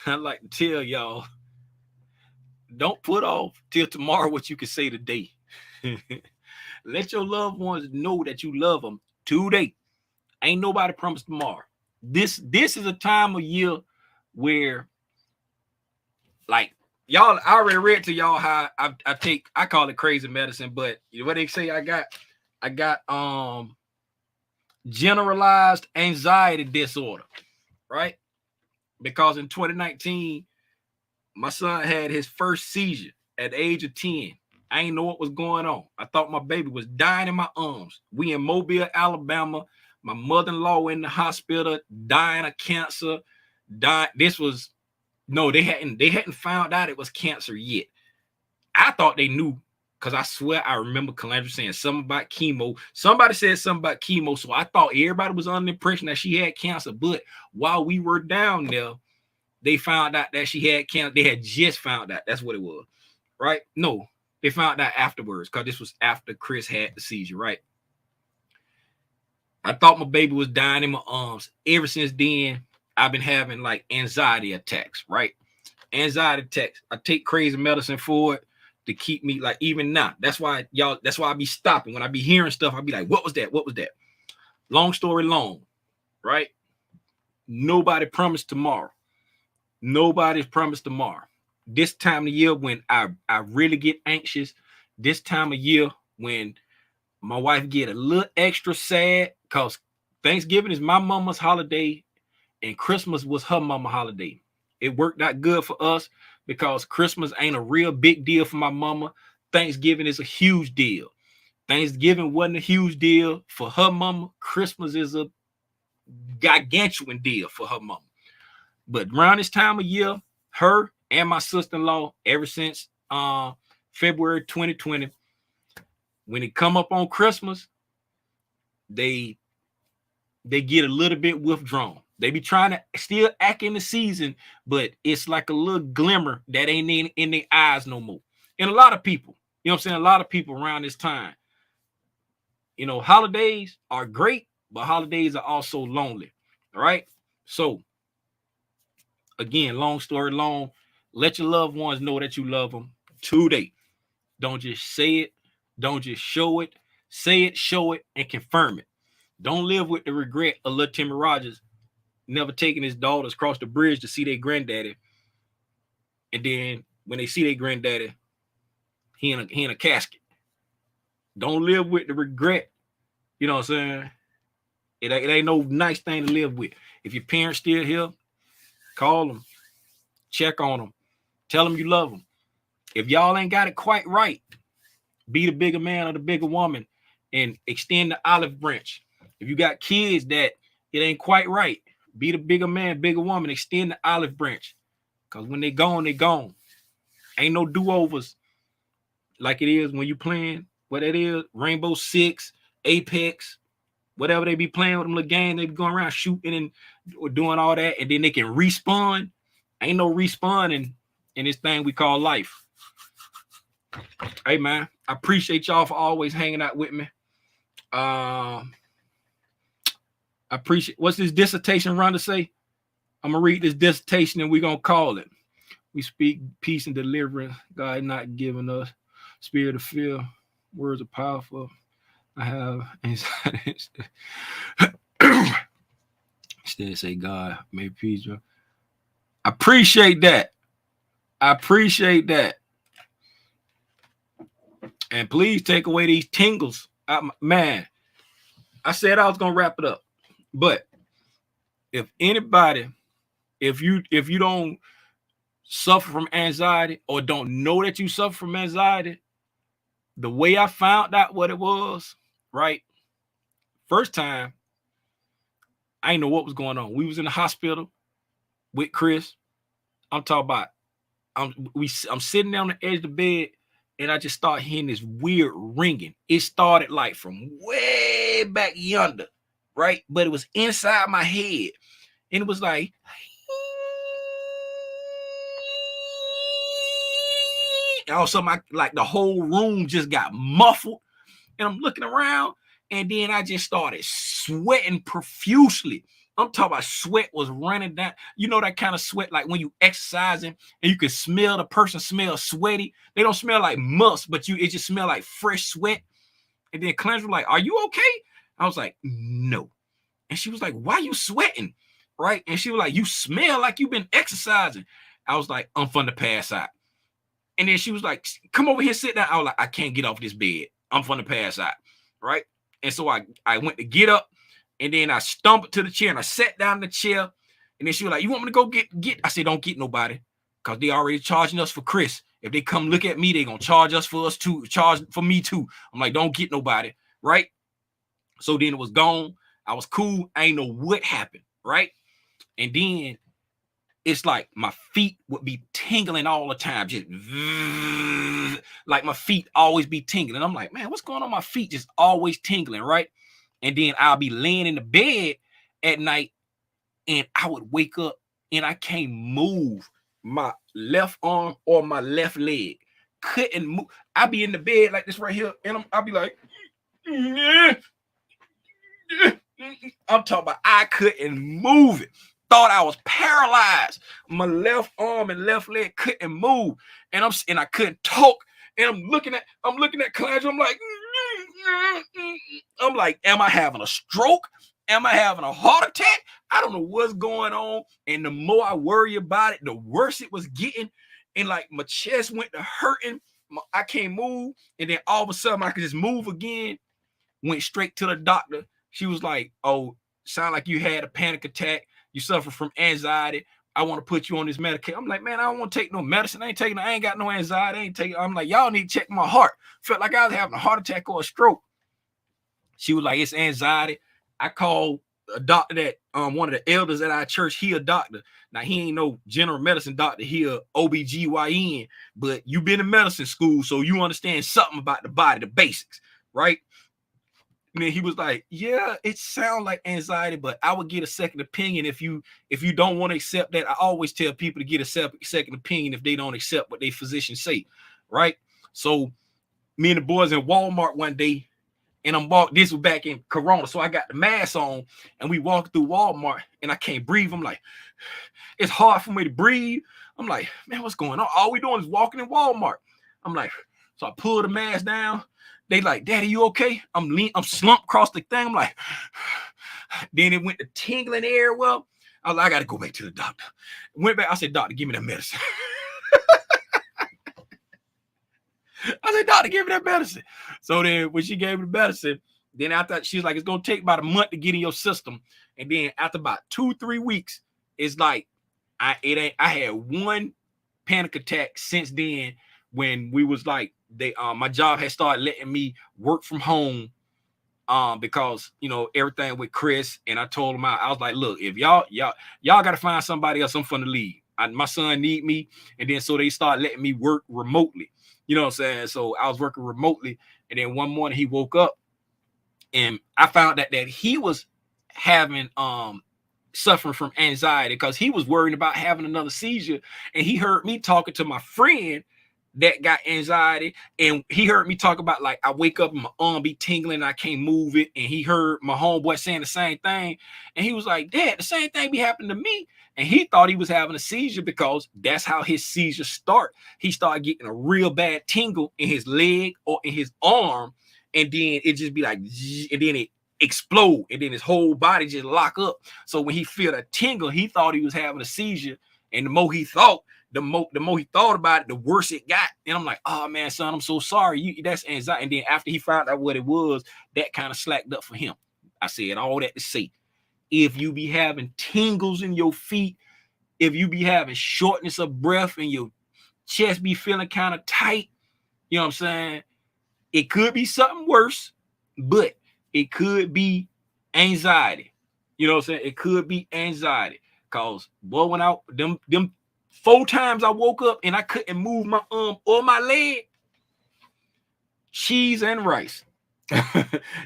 I'd like to tell y'all, don't put off till tomorrow what you can say today. Let your loved ones know that you love them today. Ain't nobody promised tomorrow. This is a time of year where, like, y'all, I already read to y'all how I call it crazy medicine, but what they say I got generalized anxiety disorder, right? Because in 2019, my son had his first seizure at the age of 10. I ain't know what was going on. I thought my baby was dying in my arms. We in Mobile, Alabama. My mother-in-law in the hospital, dying of cancer. They hadn't found out it was cancer yet. I thought they knew, because I swear I remember Calandra saying something about chemo. Somebody said something about chemo, so I thought everybody was under the impression that she had cancer. But while we were down there, they found out that she had cancer. They had just found out. That's what it was, right? No, they found out afterwards, because this was after Chris had the seizure, right? I thought my baby was dying in my arms. Ever since then, I've been having like anxiety attacks, right? Anxiety attacks. I take crazy medicine for it to keep me, like, even now. That's why I be stopping. When I be hearing stuff, I be like, what was that? What was that? Long story long, right? Nobody promised tomorrow. Nobody's promised tomorrow. This time of year when I really get anxious, this time of year when my wife get a little extra sad, because Thanksgiving is my mama's holiday and Christmas was her mama holiday. It worked out good for us because Christmas ain't a real big deal for my mama. Thanksgiving is a huge deal. Thanksgiving wasn't a huge deal for her mama. Christmas is a gargantuan deal for her mama. But around this time of year, her and my sister-in-law, ever since February 2020, when it come up on Christmas, they get a little bit withdrawn. They be trying to still act in the season, but it's like a little glimmer that ain't in their eyes no more. And a lot of people, you know what I'm saying? A lot of people around this time, holidays are great, but holidays are also lonely. All right. So again, long story long, let your loved ones know that you love them today. Don't just say it. Don't just show it. Say it, show it, and confirm it. Don't live with the regret of little Timmy Rogers never taking his daughters across the bridge to see their granddaddy. And then when they see their granddaddy, he in a casket. Don't live with the regret. You know what I'm saying? It ain't no nice thing to live with. If your parents still here, call them, check on them, tell them you love them. If y'all ain't got it quite right, be the bigger man or the bigger woman and extend the olive branch. If you got kids that it ain't quite right, be the bigger man, bigger woman, extend the olive branch. Because when they gone, they gone. Ain't no do-overs like it is when you playing, what it is, Rainbow Six, Apex, whatever they be playing with them little games, they be going around shooting and doing all that, and then they can respawn. Ain't no respawning in this thing we call life. Hey, man, I appreciate y'all for always hanging out with me. I appreciate, what's this dissertation Rhonda say? I'm going to read this dissertation and we're going to call it. We speak peace and deliverance. God not giving us spirit of fear. Words are powerful. I have anxiety. Instead, say God, may peace. I appreciate that. I appreciate that. And please take away these tingles. Man, I said I was gonna wrap it up, but if anybody, if you don't suffer from anxiety or don't know that you suffer from anxiety, the way I found out what it was, right? First time, I didn't know what was going on. We was in the hospital with Chris. I'm talking about I'm sitting down on the edge of the bed, and I just start hearing this weird ringing. It started like from way back yonder, right? But it was inside my head, and it was like, and all of a sudden, like the whole room just got muffled, and I'm looking around, and then I just started sweating profusely. I'm talking about sweat was running down. You know that kind of sweat, like when you exercising and you can smell the person smell sweaty. They don't smell like musk, but it just smell like fresh sweat. And then Clarence was like, "Are you okay?" I was like, "No." And she was like, "Why you sweating?" Right? And she was like, "You smell like you've been exercising." I was like, "I'm finna pass out." And then she was like, "Come over here, sit down." I was like, "I can't get off this bed. I'm finna pass out." Right? And so I went to get up. And then I stumbled to the chair and I sat down in the chair. And then she was like, "You want me to go get?" I said, "Don't get nobody, because they already charging us for Chris. If they come look at me, they gonna charge us for us too, charge for me too." I'm like, "Don't get nobody." Right? So then it was gone. I was cool. I ain't know what happened. Right? And then it's like my feet would be tingling all the time. Just like my feet always be tingling. I'm like, "Man, what's going on? My feet just always tingling." Right? And then I'll be laying in the bed at night, and I would wake up and I can't move my left arm or my left leg. Couldn't move. I'd be in the bed like this right here, and I'll be like, I'm talking about I couldn't move it. Thought I was paralyzed. My left arm and left leg couldn't move, and I couldn't talk. And I'm looking at Clarence. I'm like, am I having a stroke? Am I having a heart attack? I don't know what's going on. And the more I worry about it, the worse it was getting. And like my chest went to hurting. I can't move. And then all of a sudden I could just move again. Went straight to the doctor. She was like, "Oh, sound like you had a panic attack. You suffer from anxiety. I want to put you on this medication." I'm like, "Man, I don't want to take no medicine. I ain't got no anxiety. I'm like, "Y'all need to check my heart." Felt like I was having a heart attack or a stroke. She was like, "It's anxiety." I called a doctor that one of the elders at our church. He a doctor. Now he ain't no general medicine doctor. He a OBGYN, but you been in medicine school, so you understand something about the body, the basics, right? And then he was like, "Yeah, it sounds like anxiety, but I would get a second opinion if you don't want to accept that." I always tell people to get a second opinion if they don't accept what their physicians say, right? So me and the boys in Walmart one day, and this was back in Corona, so I got the mask on, and we walked through Walmart, and I can't breathe. I'm like, it's hard for me to breathe. I'm like, "Man, what's going on?" All we doing is walking in Walmart. I'm like, so I pull the mask down. They like, "Daddy, you okay?" I'm slumped across the thing. I'm like, then it went to tingling air. Well, I was like, I got to go back to the doctor. Went back. I said, "Doctor, give me that medicine." I said, "Doctor, give me that medicine." So then when she gave me the medicine, then after she was like, "It's going to take about a month to get in your system." And then after about 2-3 weeks, it's like, I had one panic attack since then, when we was like, my job had started letting me work from home, because everything with Chris. And I told him, I was like, "Look, if y'all got to find somebody else, I'm finna leave. My son need me." And then so they started letting me work remotely. You know what I'm saying? So I was working remotely, and then one morning he woke up, and I found out that he was having suffering from anxiety because he was worried about having another seizure. And he heard me talking to my friend that got anxiety, and he heard me talk about, like, I wake up and my arm be tingling and I can't move it. And he heard my homeboy saying the same thing, and he was like, "Dad, the same thing be happening to me." And he thought he was having a seizure because that's how his seizures start. He started getting a real bad tingle in his leg or in his arm, and then it just be like, and then explode, and then his whole body just lock up. So when he felt a tingle, he thought he was having a seizure, and the more he thought about it, the worse it got. And I'm like, oh man, son, I'm so sorry. That's anxiety. And then after he found out what it was, that kind of slacked up for him. I said all that to say, if you be having tingles in your feet, if you be having shortness of breath and your chest be feeling kind of tight, you know what I'm saying? It could be something worse, but it could be anxiety. You know what I'm saying? It could be anxiety. Cause boy, when I them 4 times I woke up and I couldn't move my arm or my leg, cheese and rice.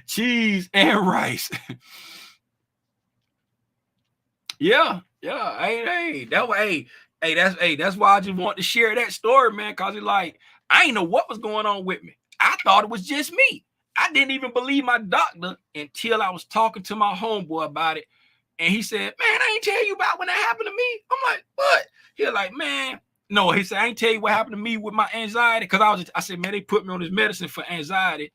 Cheese and rice. Yeah. That's why I just want to share that story, man. Cause it's like, I ain't know what was going on with me. I thought it was just me. I didn't even believe my doctor until I was talking to my homeboy about it. And he said, man, I ain't tell you about when that happened to me. I'm like, what? He was like, man, no. He said, I ain't tell you what happened to me with my anxiety. Cause I said, man, they put me on this medicine for anxiety.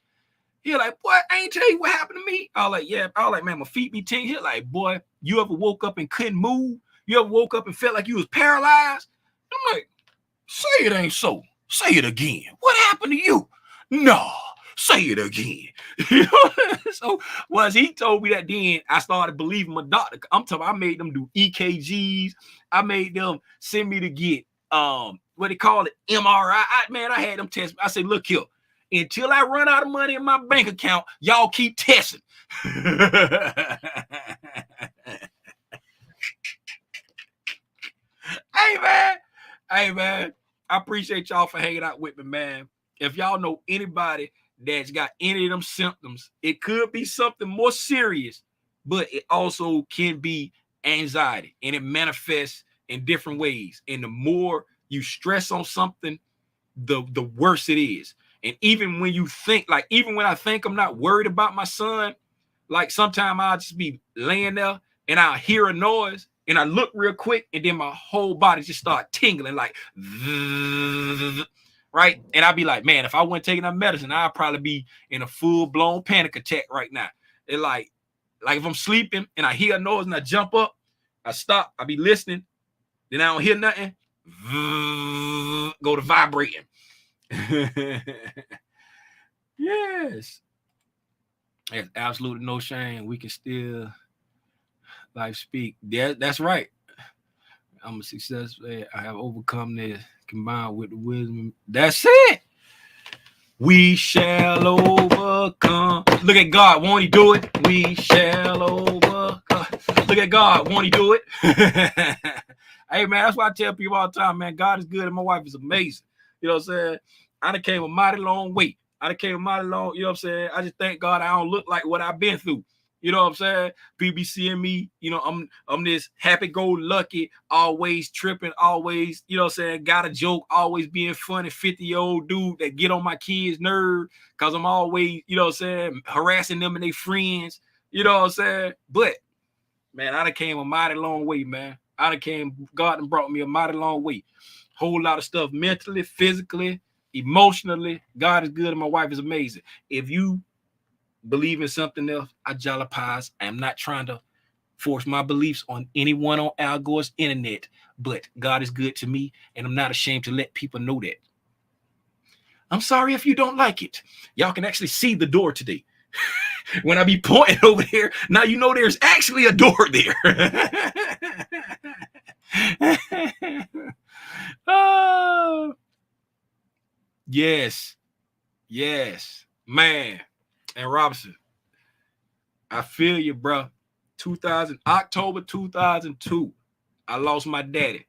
He was like, boy, I ain't tell you what happened to me. I was like, yeah. I was like, man, my feet be tingling. He was like, boy, you ever woke up and couldn't move? You ever woke up and felt like you was paralyzed? I'm like, say it ain't so. Say it again. What happened to you? No, say it again. You know? So once he told me that, then I started believing my doctor. I'm talking, I made them do EKGs. I made them send me to get what they call it, MRI. I had them test. I said, look here, until I run out of money in my bank account, y'all keep testing. Hey man, I appreciate y'all for hanging out with me, man. If y'all know anybody that's got any of them symptoms, it could be something more serious, but it also can be anxiety, and it manifests in different ways. And the more you stress on something, the worse it is. And even when you think, like, even when I think I'm not worried about my son, like sometimes I'll just be laying there and I'll hear a noise and I look real quick and then my whole body just start tingling, like, right? And I'll be like, man, if I wasn't taking that medicine, I'd probably be in a full-blown panic attack right now. It's like if I'm sleeping and I hear a noise and I jump up, I stop, I be listening, then I don't hear nothing, go to vibrating. Yes. There's absolutely no shame. We can still life speak. Yeah, that's right. I'm a success. I have overcome this combined with the wisdom. That's it. We shall overcome. Look at God. Won't he do it? We shall overcome. Look at God. Won't he do it? Hey, man, that's why I tell people all the time, man, God is good and my wife is amazing. You know what I'm saying? I done came a mighty long way. You know what I'm saying? I just thank God I don't look like what I've been through. You know what I'm saying? People seeing me, you know, I'm this happy-go-lucky, always tripping, always, you know what I'm saying, got a joke, always being funny, 50-year-old dude that get on my kids' nerve because I'm always, you know what I'm saying, harassing them and their friends, you know what I'm saying? But, man, I done came a mighty long way, man. God done brought me a mighty long way. Whole lot of stuff mentally, physically, emotionally. God is good and my wife is amazing. If you believe in something else, I jalapies. I am not trying to force my beliefs on anyone on Al Gore's internet, but God is good to me, and I'm not ashamed to let people know that. I'm sorry if you don't like it. Y'all can actually see the door today. When I be pointing over there, now you know there's actually a door there. Oh, yes, man. And Robinson, I feel you, bro. October 2002, I lost my daddy.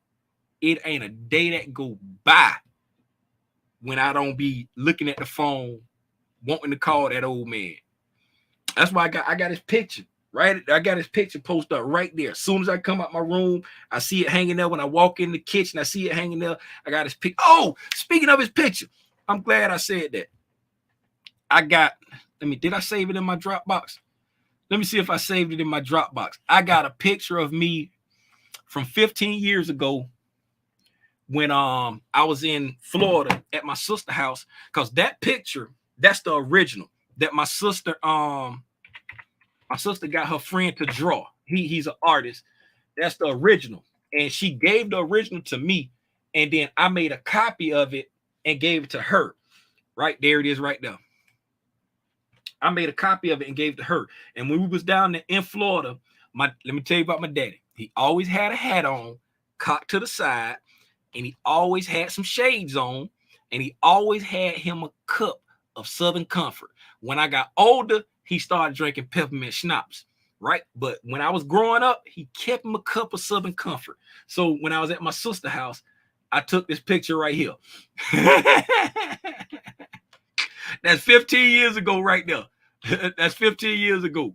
It ain't a day that go by when I don't be looking at the phone, wanting to call that old man. That's why I got his picture, right? I got his picture posted up right there. As soon as I come out my room, I see it hanging there. When I walk in the kitchen, I see it hanging there. I got his picture. Oh, speaking of his picture, I'm glad I said that. Did I save it in my Dropbox? Let me see if I saved it in my Dropbox. I got a picture of me from 15 years ago when I was in Florida at my sister's house, because that picture, that's the original that my sister My sister got her friend to draw. He's an artist. That's the original. And she gave the original to me. And then I made a copy of it and gave it to her. Right there it is right there. I made a copy of it and gave it to her. And when we was down there in Florida, let me tell you about my daddy. He always had a hat on, cocked to the side, and he always had some shades on, and he always had him a cup of Southern Comfort. When I got older, he started drinking peppermint schnapps, right? But when I was growing up, he kept him a cup of Southern Comfort. So when I was at my sister's house, I took this picture right here. That's 15 years ago right there. That's 15 years ago.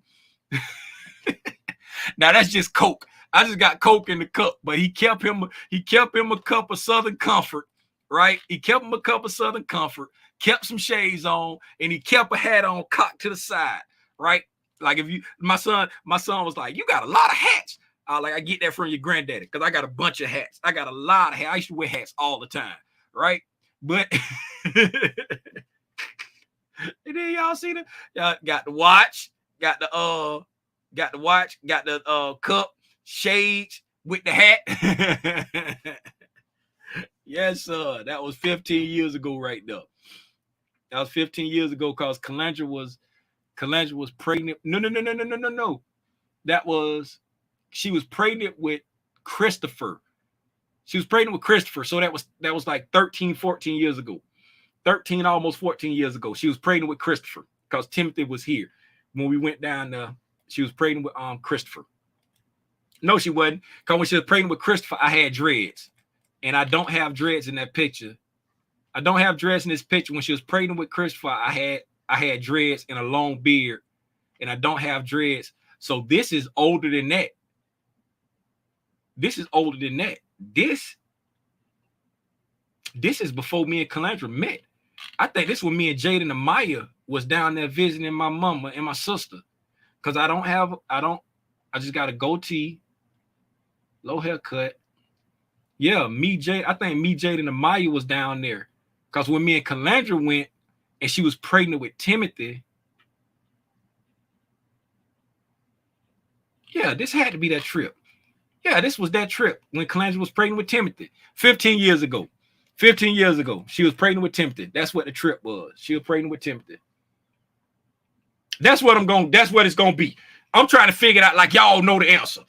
Now that's just Coke. I just got Coke in the cup, but he kept him a cup of Southern Comfort, right? He kept him a cup of Southern Comfort, kept some shades on, and he kept a hat on cocked to the side, right? Like if you, my son was like, you got a lot of hats. I get that from your granddaddy because I got a bunch of hats. I got a lot of hats. I used to wear hats all the time, right? But and then y'all see got the watch, got the watch, got the cup, shades with the hat. Yes, sir. That was 15 years ago right there. That was 15 years ago because Calandra was pregnant. No. She was pregnant with Christopher. She was pregnant with Christopher. So that was like 13, 14 years ago. 13, almost 14 years ago. She was pregnant with Christopher because Timothy was here. When we went down there, she was pregnant with Christopher. No, she wasn't. Because when she was pregnant with Christopher, I had dreads. And I don't have dreads in that picture. I don't have dreads in this picture. When she was pregnant with Christopher, I had dreads and a long beard. And I don't have dreads. So this is older than that. This is older than that. This is before me and Calandra met. I think this was me and Jaden and Maya was down there visiting my mama and my sister. Because I just got a goatee, low haircut. Yeah, I think me, Jaden, and Maya was down there. Because when me and Calandra went and she was pregnant with Timothy. Yeah, this had to be that trip. Yeah, this was that trip when Calandra was pregnant with Timothy 15 years ago. 15 years ago, she was pregnant with Timothy. That's what the trip was. She was pregnant with Timothy. That's what it's gonna be. I'm trying to figure it out like y'all know the answer.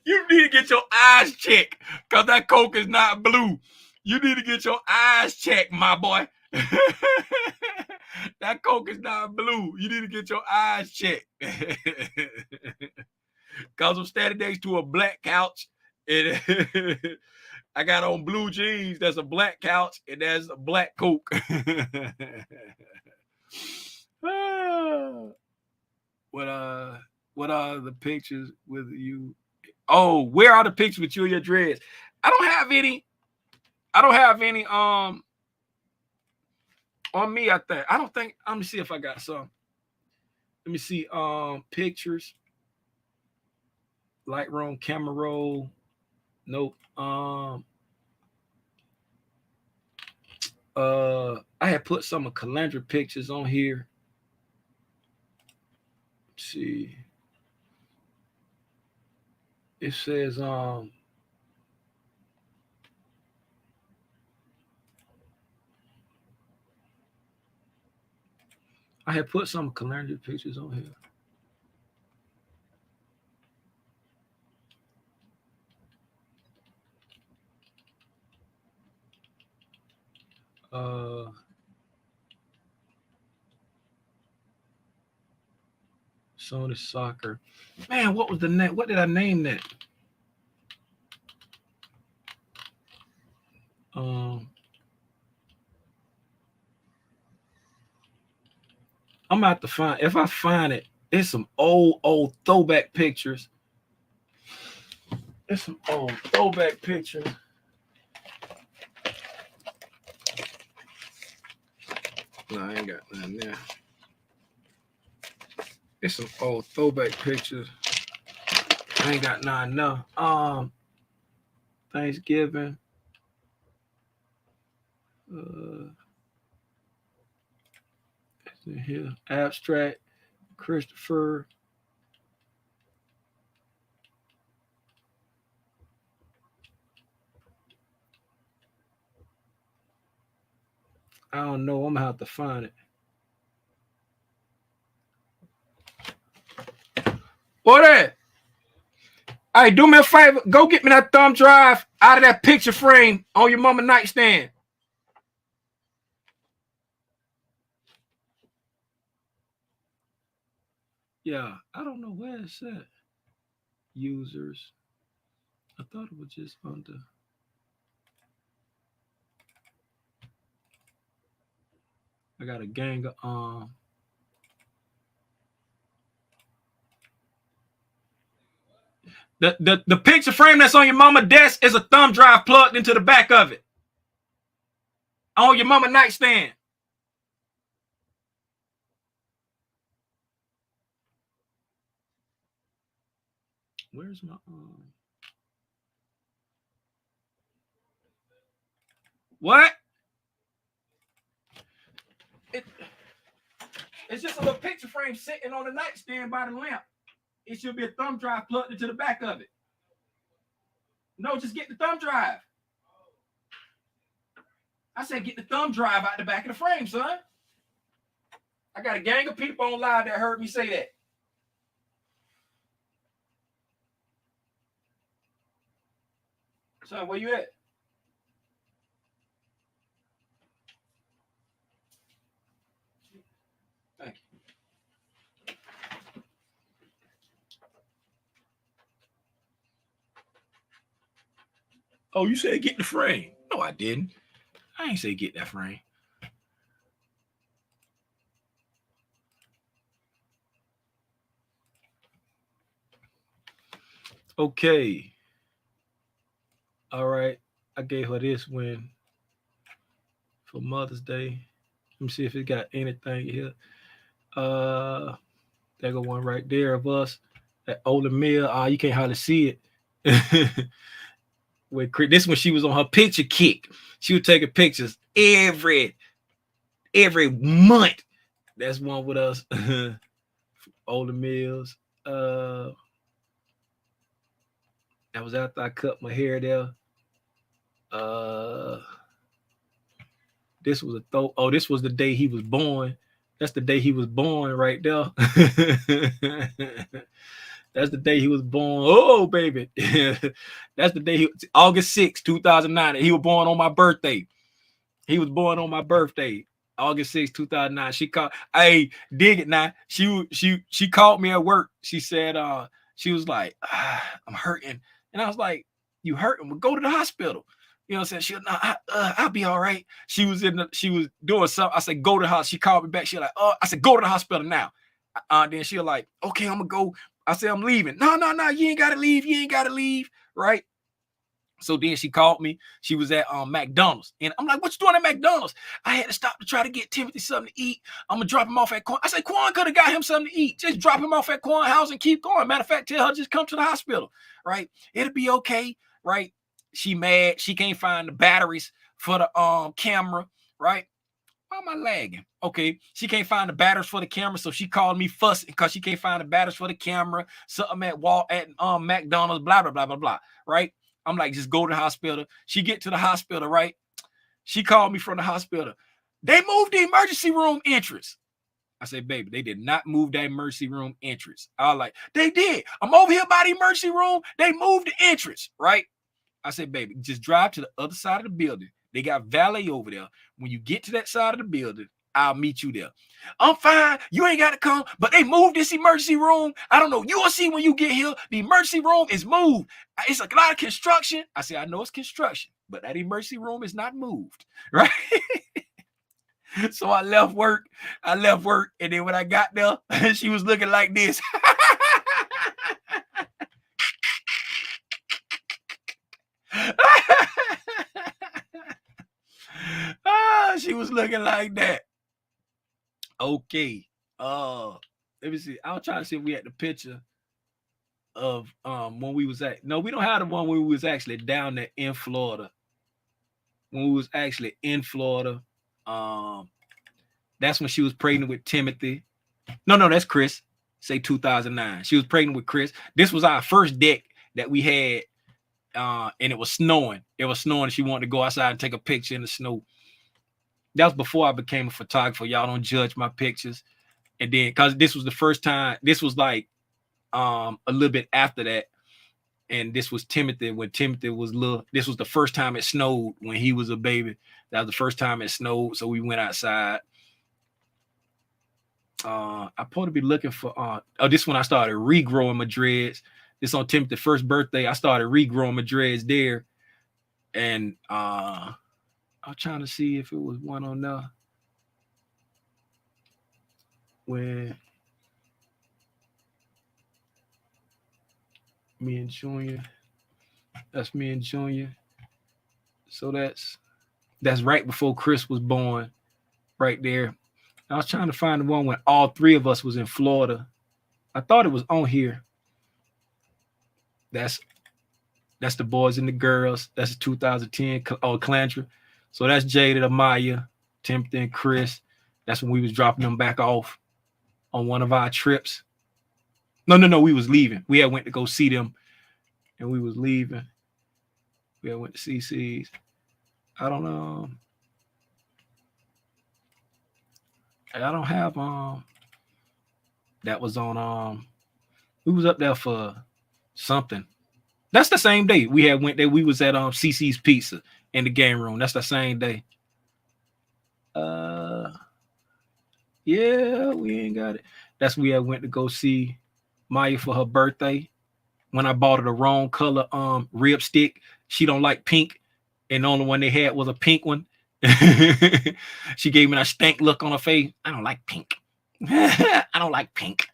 You need to get your eyes checked because that Coke is not blue. You need to get your eyes checked, my boy. That Coke is not blue. You need to get your eyes checked. Because I'm standing next to a black couch and I got on blue jeans. That's a black couch and there's a black Coke. What are the pictures with you? Oh, where are the pictures with you and your dreads? I don't have any on me, I think. Let me see if I got some. Let me see pictures. Lightroom, camera roll. Nope. I had put some of Calandra pictures on here. Let's see. It says I had put some Calandra pictures on here. Sony Soccer. Man, what was the name? What did I name that? I'm about to find. If I find it, it's some old throwback pictures. It's some old throwback pictures. No, I ain't got nothing there. It's some old throwback pictures. I ain't got none. No. Thanksgiving. Here, abstract, Christopher. I don't know. I'm gonna have to find it. What that? Hey, do me a favor. Go get me that thumb drive out of that picture frame on your mama nightstand. Yeah, I don't know where it's at. Users. I thought it was just under. I got a gang of the picture frame that's on your mama desk is a thumb drive plugged into the back of it. On your mama nightstand. Where's my what? It's just a little picture frame sitting on the nightstand by the lamp. It should be a thumb drive plugged into the back of it. No, just get the thumb drive. I said get the thumb drive out the back of the frame, son. I got a gang of people on live that heard me say that. Son, where you at? Thank you. Oh, you said get the frame. No, I didn't. I ain't say get that frame. Okay. All right. I gave her this win for Mother's Day. Let me see if it got anything here. There go one right there of us. That older Mill. You can't hardly see it. With this when she was on her picture kick. She was taking pictures every month. That's one with us. Older Mills. That was after I cut my hair there. This was a thought. Oh, this was the day he was born. That's the day he was born right there. That's the day he was born. Oh, baby. That's the day August 6, 2009. He was born on my birthday. He was born on my birthday, August 6, 2009. She called, hey, dig it now. She called me at work. She said, she was like, I'm hurting. And I was like, you hurting? Well, go to the hospital. You know what I'm saying? She was, no, I'll be all right. She was doing something. I said, go to the hospital. She called me back. She was like, oh, I said, go to the hospital now. Then she was like, okay, I'm gonna go. I said, I'm leaving. No, you ain't gotta leave. You ain't gotta leave. Right. So then she called me. She was at McDonald's. And I'm like, what you doing at McDonald's? I had to stop to try to get Timothy something to eat. I'm going to drop him off at Quan. I said, Quan could have got him something to eat. Just drop him off at Quan house and keep going. Matter of fact, tell her just come to the hospital, right? It'll be okay, right? She mad. She can't find the batteries for the camera, right? Why am I lagging? Okay, she can't find the batteries for the camera, so she called me fussing because she can't find the batteries for the camera. Something at McDonald's, blah, blah, blah, blah, blah, right? I'm like, just go to the hospital. She get to the hospital, right? She called me from the hospital. They moved the emergency room entrance. I said, baby, they did not move that emergency room entrance. I was like, they did. I'm over here by the emergency room. They moved the entrance, right? I said, baby, just drive to the other side of the building. They got valet over there. When you get to that side of the building, I'll meet you there. I'm fine. You ain't got to come, but they moved this emergency room. I don't know. You will see when you get here. The emergency room is moved. It's a lot of construction. I said, I know it's construction, but that emergency room is not moved, right? So I left work. And then when I got there, she was looking like this. She was looking like that. Okay. Let me see. I'll try to see if we had the picture of when we was at no, we don't have the one when we was actually down there in Florida. When we was actually in Florida, um, that's when she was pregnant with Timothy. No, that's Chris. Say 2009. She was pregnant with Chris. This was our first deck that we had, and it was snowing. It was snowing. She wanted to go outside and take a picture in the snow. That was before I became a photographer. Y'all don't judge my pictures. And then, cause this was the first time. This was like a little bit after that, and this was Timothy when Timothy was little. This was the first time it snowed when he was a baby. That was the first time it snowed, so we went outside. I'm supposed to be looking for this when I started regrowing my dreads. This on Timothy's first birthday. I started regrowing my dreads there. And I'm trying to see if it was one on there. When me and Junior. That's me and Junior. So that's right before Chris was born, right there. I was trying to find the one when all three of us was in Florida. I thought it was on here. That's the boys and the girls. That's 2010 Clandra. So that's Jada, Amaya, Timothy, and Chris. That's when we was dropping them back off on one of our trips. No. We was leaving. We had went to go see them, and we was leaving. We had went to CC's. I don't know. I don't have that was on we was up there for something. That's the same day we had went there. We was at CC's Pizza in the game room. That's the same day. Yeah, we ain't got it. That's we had went to go see Maya for her birthday. When I bought her the wrong color rib stick, she don't like pink, and the only one they had was a pink one. She gave me that stank look on her face. I don't like pink. I don't like pink.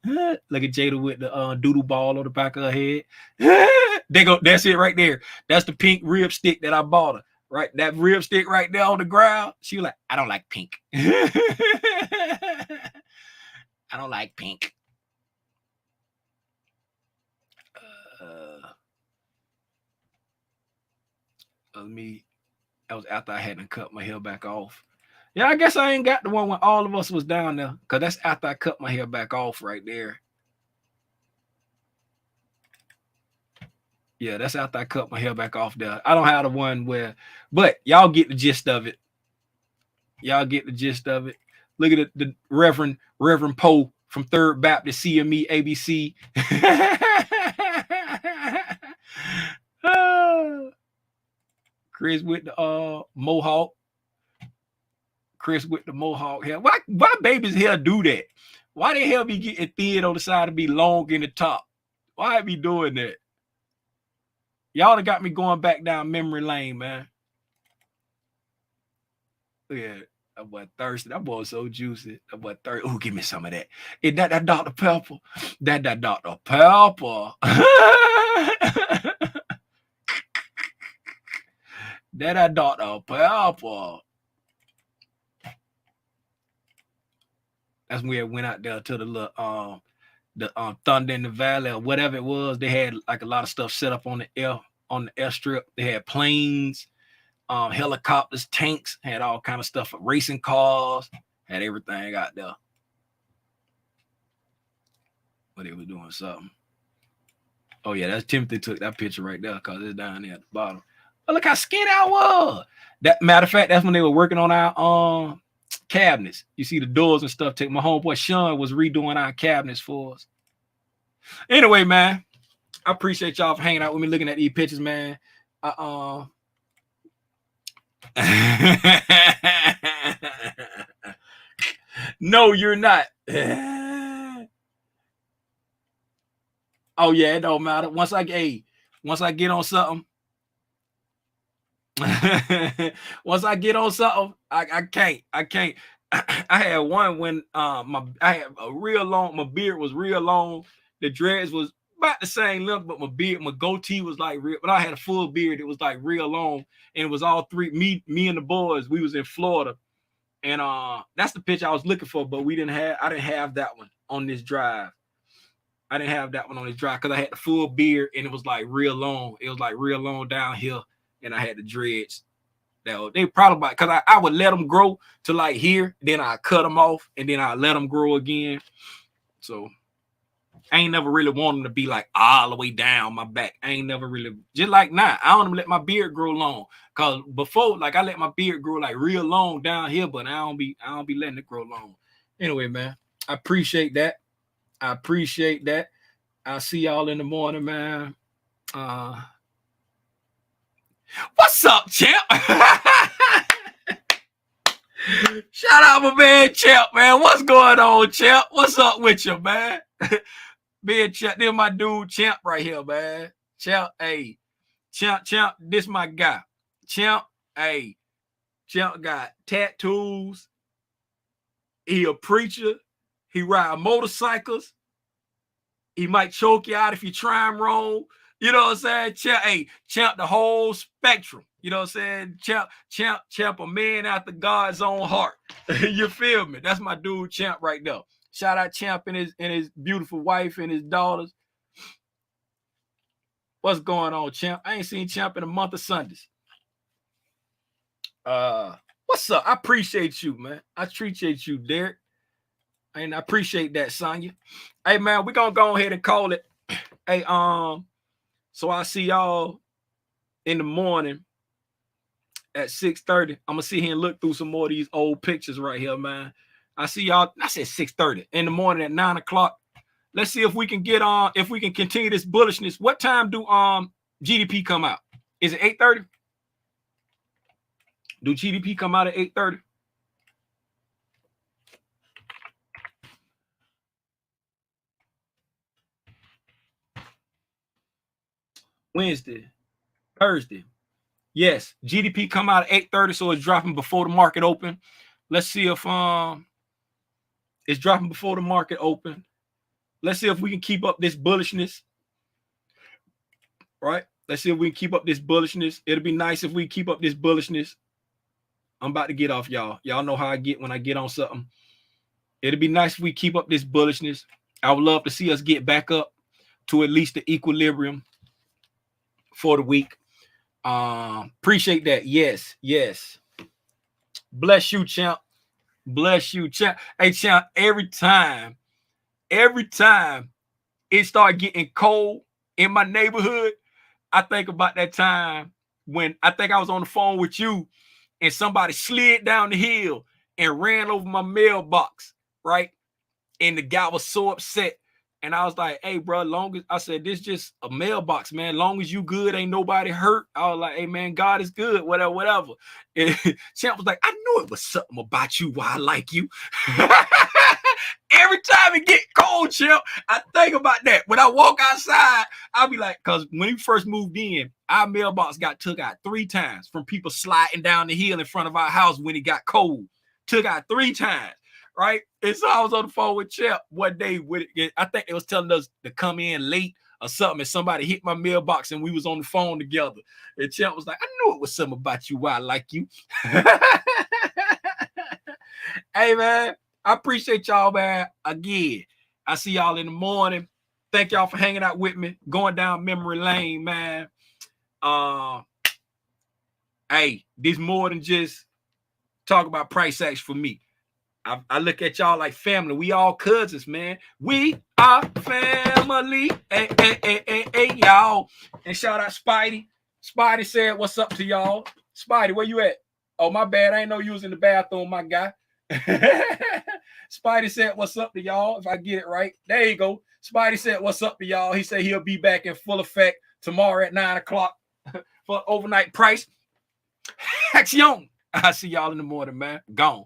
Look at Jada with the doodle ball on the back of her head. They go. That's it right there. That's the pink rib stick that I bought her. Right, that rib stick right there on the ground. She was like, I don't like pink. I don't like pink. That was after I hadn't cut my hair back off. Yeah, I guess I ain't got the one when all of us was down there, because that's after I cut my hair back off right there. Yeah, that's after I cut my hair back off there. I don't have the one where, but y'all get the gist of it. Y'all get the gist of it. Look at the Reverend Poe from Third Baptist CME ABC. Chris with the mohawk. Chris with the mohawk hair. Why baby's hair do that? Why the hell be getting thin on the side and be long in the top? Why be doing that? Y'all have got me going back down memory lane, man. Yeah, that boy thirsty. That boy so juicy. That boy thirsty. Oh, give me some of that. Is that Dr. Pepper? That Dr. Pepper. That Dr. Pepper. That's when we went out there to the little Thunder in the Valley or whatever it was. They had like a lot of stuff set up on the airstrip. They had planes, helicopters, tanks, had all kind of stuff for racing cars, had everything out there. But they was doing something. Oh yeah, that's Timothy took that picture right there because it's down there at the bottom. But look how skinny I was. That matter of fact, that's when they were working on our cabinets. You see the doors and stuff. My homeboy Sean was redoing our cabinets for us. Anyway, man, I appreciate y'all for hanging out with me, looking at these pictures, man. No, you're not. Oh yeah, it don't matter. Once I get on something. Once I get on something, I can't. I had one when I had a real long, my beard was real long. The dreads was about the same length, but my goatee was like real, but I had a full beard. It was like real long, and it was all three, me and the boys, we was in Florida. And that's the picture I was looking for, but I didn't have that one on this drive. I didn't have that one on the dry because I had the full beard and it was like real long. It was like real long down here, and I had the dreads. They probably about because I would let them grow to like here, then I cut them off, and then I let them grow again. So I ain't never really want them to be like all the way down my back. I ain't never really just like now. I don't let my beard grow long because before, like I let my beard grow like real long down here, but I don't be letting it grow long. Anyway, man, I appreciate that. I appreciate that. I'll see y'all in the morning, man. What's up, champ? Shout out my man Champ, man. What's going on, Champ? What's up with you, man? Man, Champ, this my dude Champ right here, man. Champ, hey. Champ, this my guy. Champ, hey. Champ got tattoos. He a preacher. He ride motorcycles. He might choke you out if you try him wrong. You know what I'm saying? Champ, hey, Champ the whole spectrum. You know what I'm saying? Champ, a man after God's own heart. You feel me? That's my dude Champ right there. Shout out Champ and his beautiful wife and his daughters. What's going on, Champ? I ain't seen Champ in a month of Sundays. What's up? I appreciate you, man. I appreciate you, Derek. And I appreciate that, Sonya. Hey, man, we're gonna go ahead and call it. Hey, so I see y'all in the morning at 6:30. I'm gonna sit here and look through some more of these old pictures right here, man. I see y'all. I said 6:30 in the morning at 9 o'clock. Let's see if we can get on, if we can continue this bullishness. What time do GDP come out? Is it 8:30? Do GDP come out at 8:30? Wednesday, Thursday. Yes, GDP come out at 8:30, so it's dropping before the market open. Let's see if it's dropping before the market open. Let's see if we can keep up this bullishness. Right? Let's see if we can keep up this bullishness. It'll be nice if we keep up this bullishness. I'm about to get off, y'all. Y'all know how I get when I get on something. It'll be nice if we keep up this bullishness. I would love to see us get back up to at least the equilibrium for the week. Appreciate that. Yes. Bless you, Champ. Bless you, Champ. Hey, Champ, every time it started getting cold in my neighborhood, I think about that time when I think I was on the phone with you and somebody slid down the hill and ran over my mailbox, right? And the guy was so upset. And I was like, hey, bro, long as I said, this just a mailbox, man. Long as you good, ain't nobody hurt. I was like, hey, man, God is good, whatever. And Champ was like, I knew it was something about you why I like you. Every time it get cold, Champ, I think about that. When I walk outside, I'll be like, because when we first moved in, our mailbox got took out 3 times from people sliding down the hill in front of our house when it got cold. Took out 3 times. Right? And so I was on the phone with Champ one day. I think they was telling us to come in late or something, and somebody hit my mailbox and we was on the phone together. And Champ was like, I knew it was something about you why I like you. Hey, man, I appreciate y'all, man. Again, I see y'all in the morning. Thank y'all for hanging out with me, going down memory lane, man. Hey, this more than just talk about price action for me. I look at y'all like family. We all cousins, man. We are family. Hey, y'all. And shout out Spidey. Spidey said, what's up to y'all? Spidey, where you at? Oh, my bad. I ain't know you was in the bathroom, my guy. Spidey said, what's up to y'all? If I get it right. There you go. Spidey said, what's up to y'all? He said he'll be back in full effect tomorrow at 9 o'clock for overnight price. Action. I see y'all in the morning, man. Gone.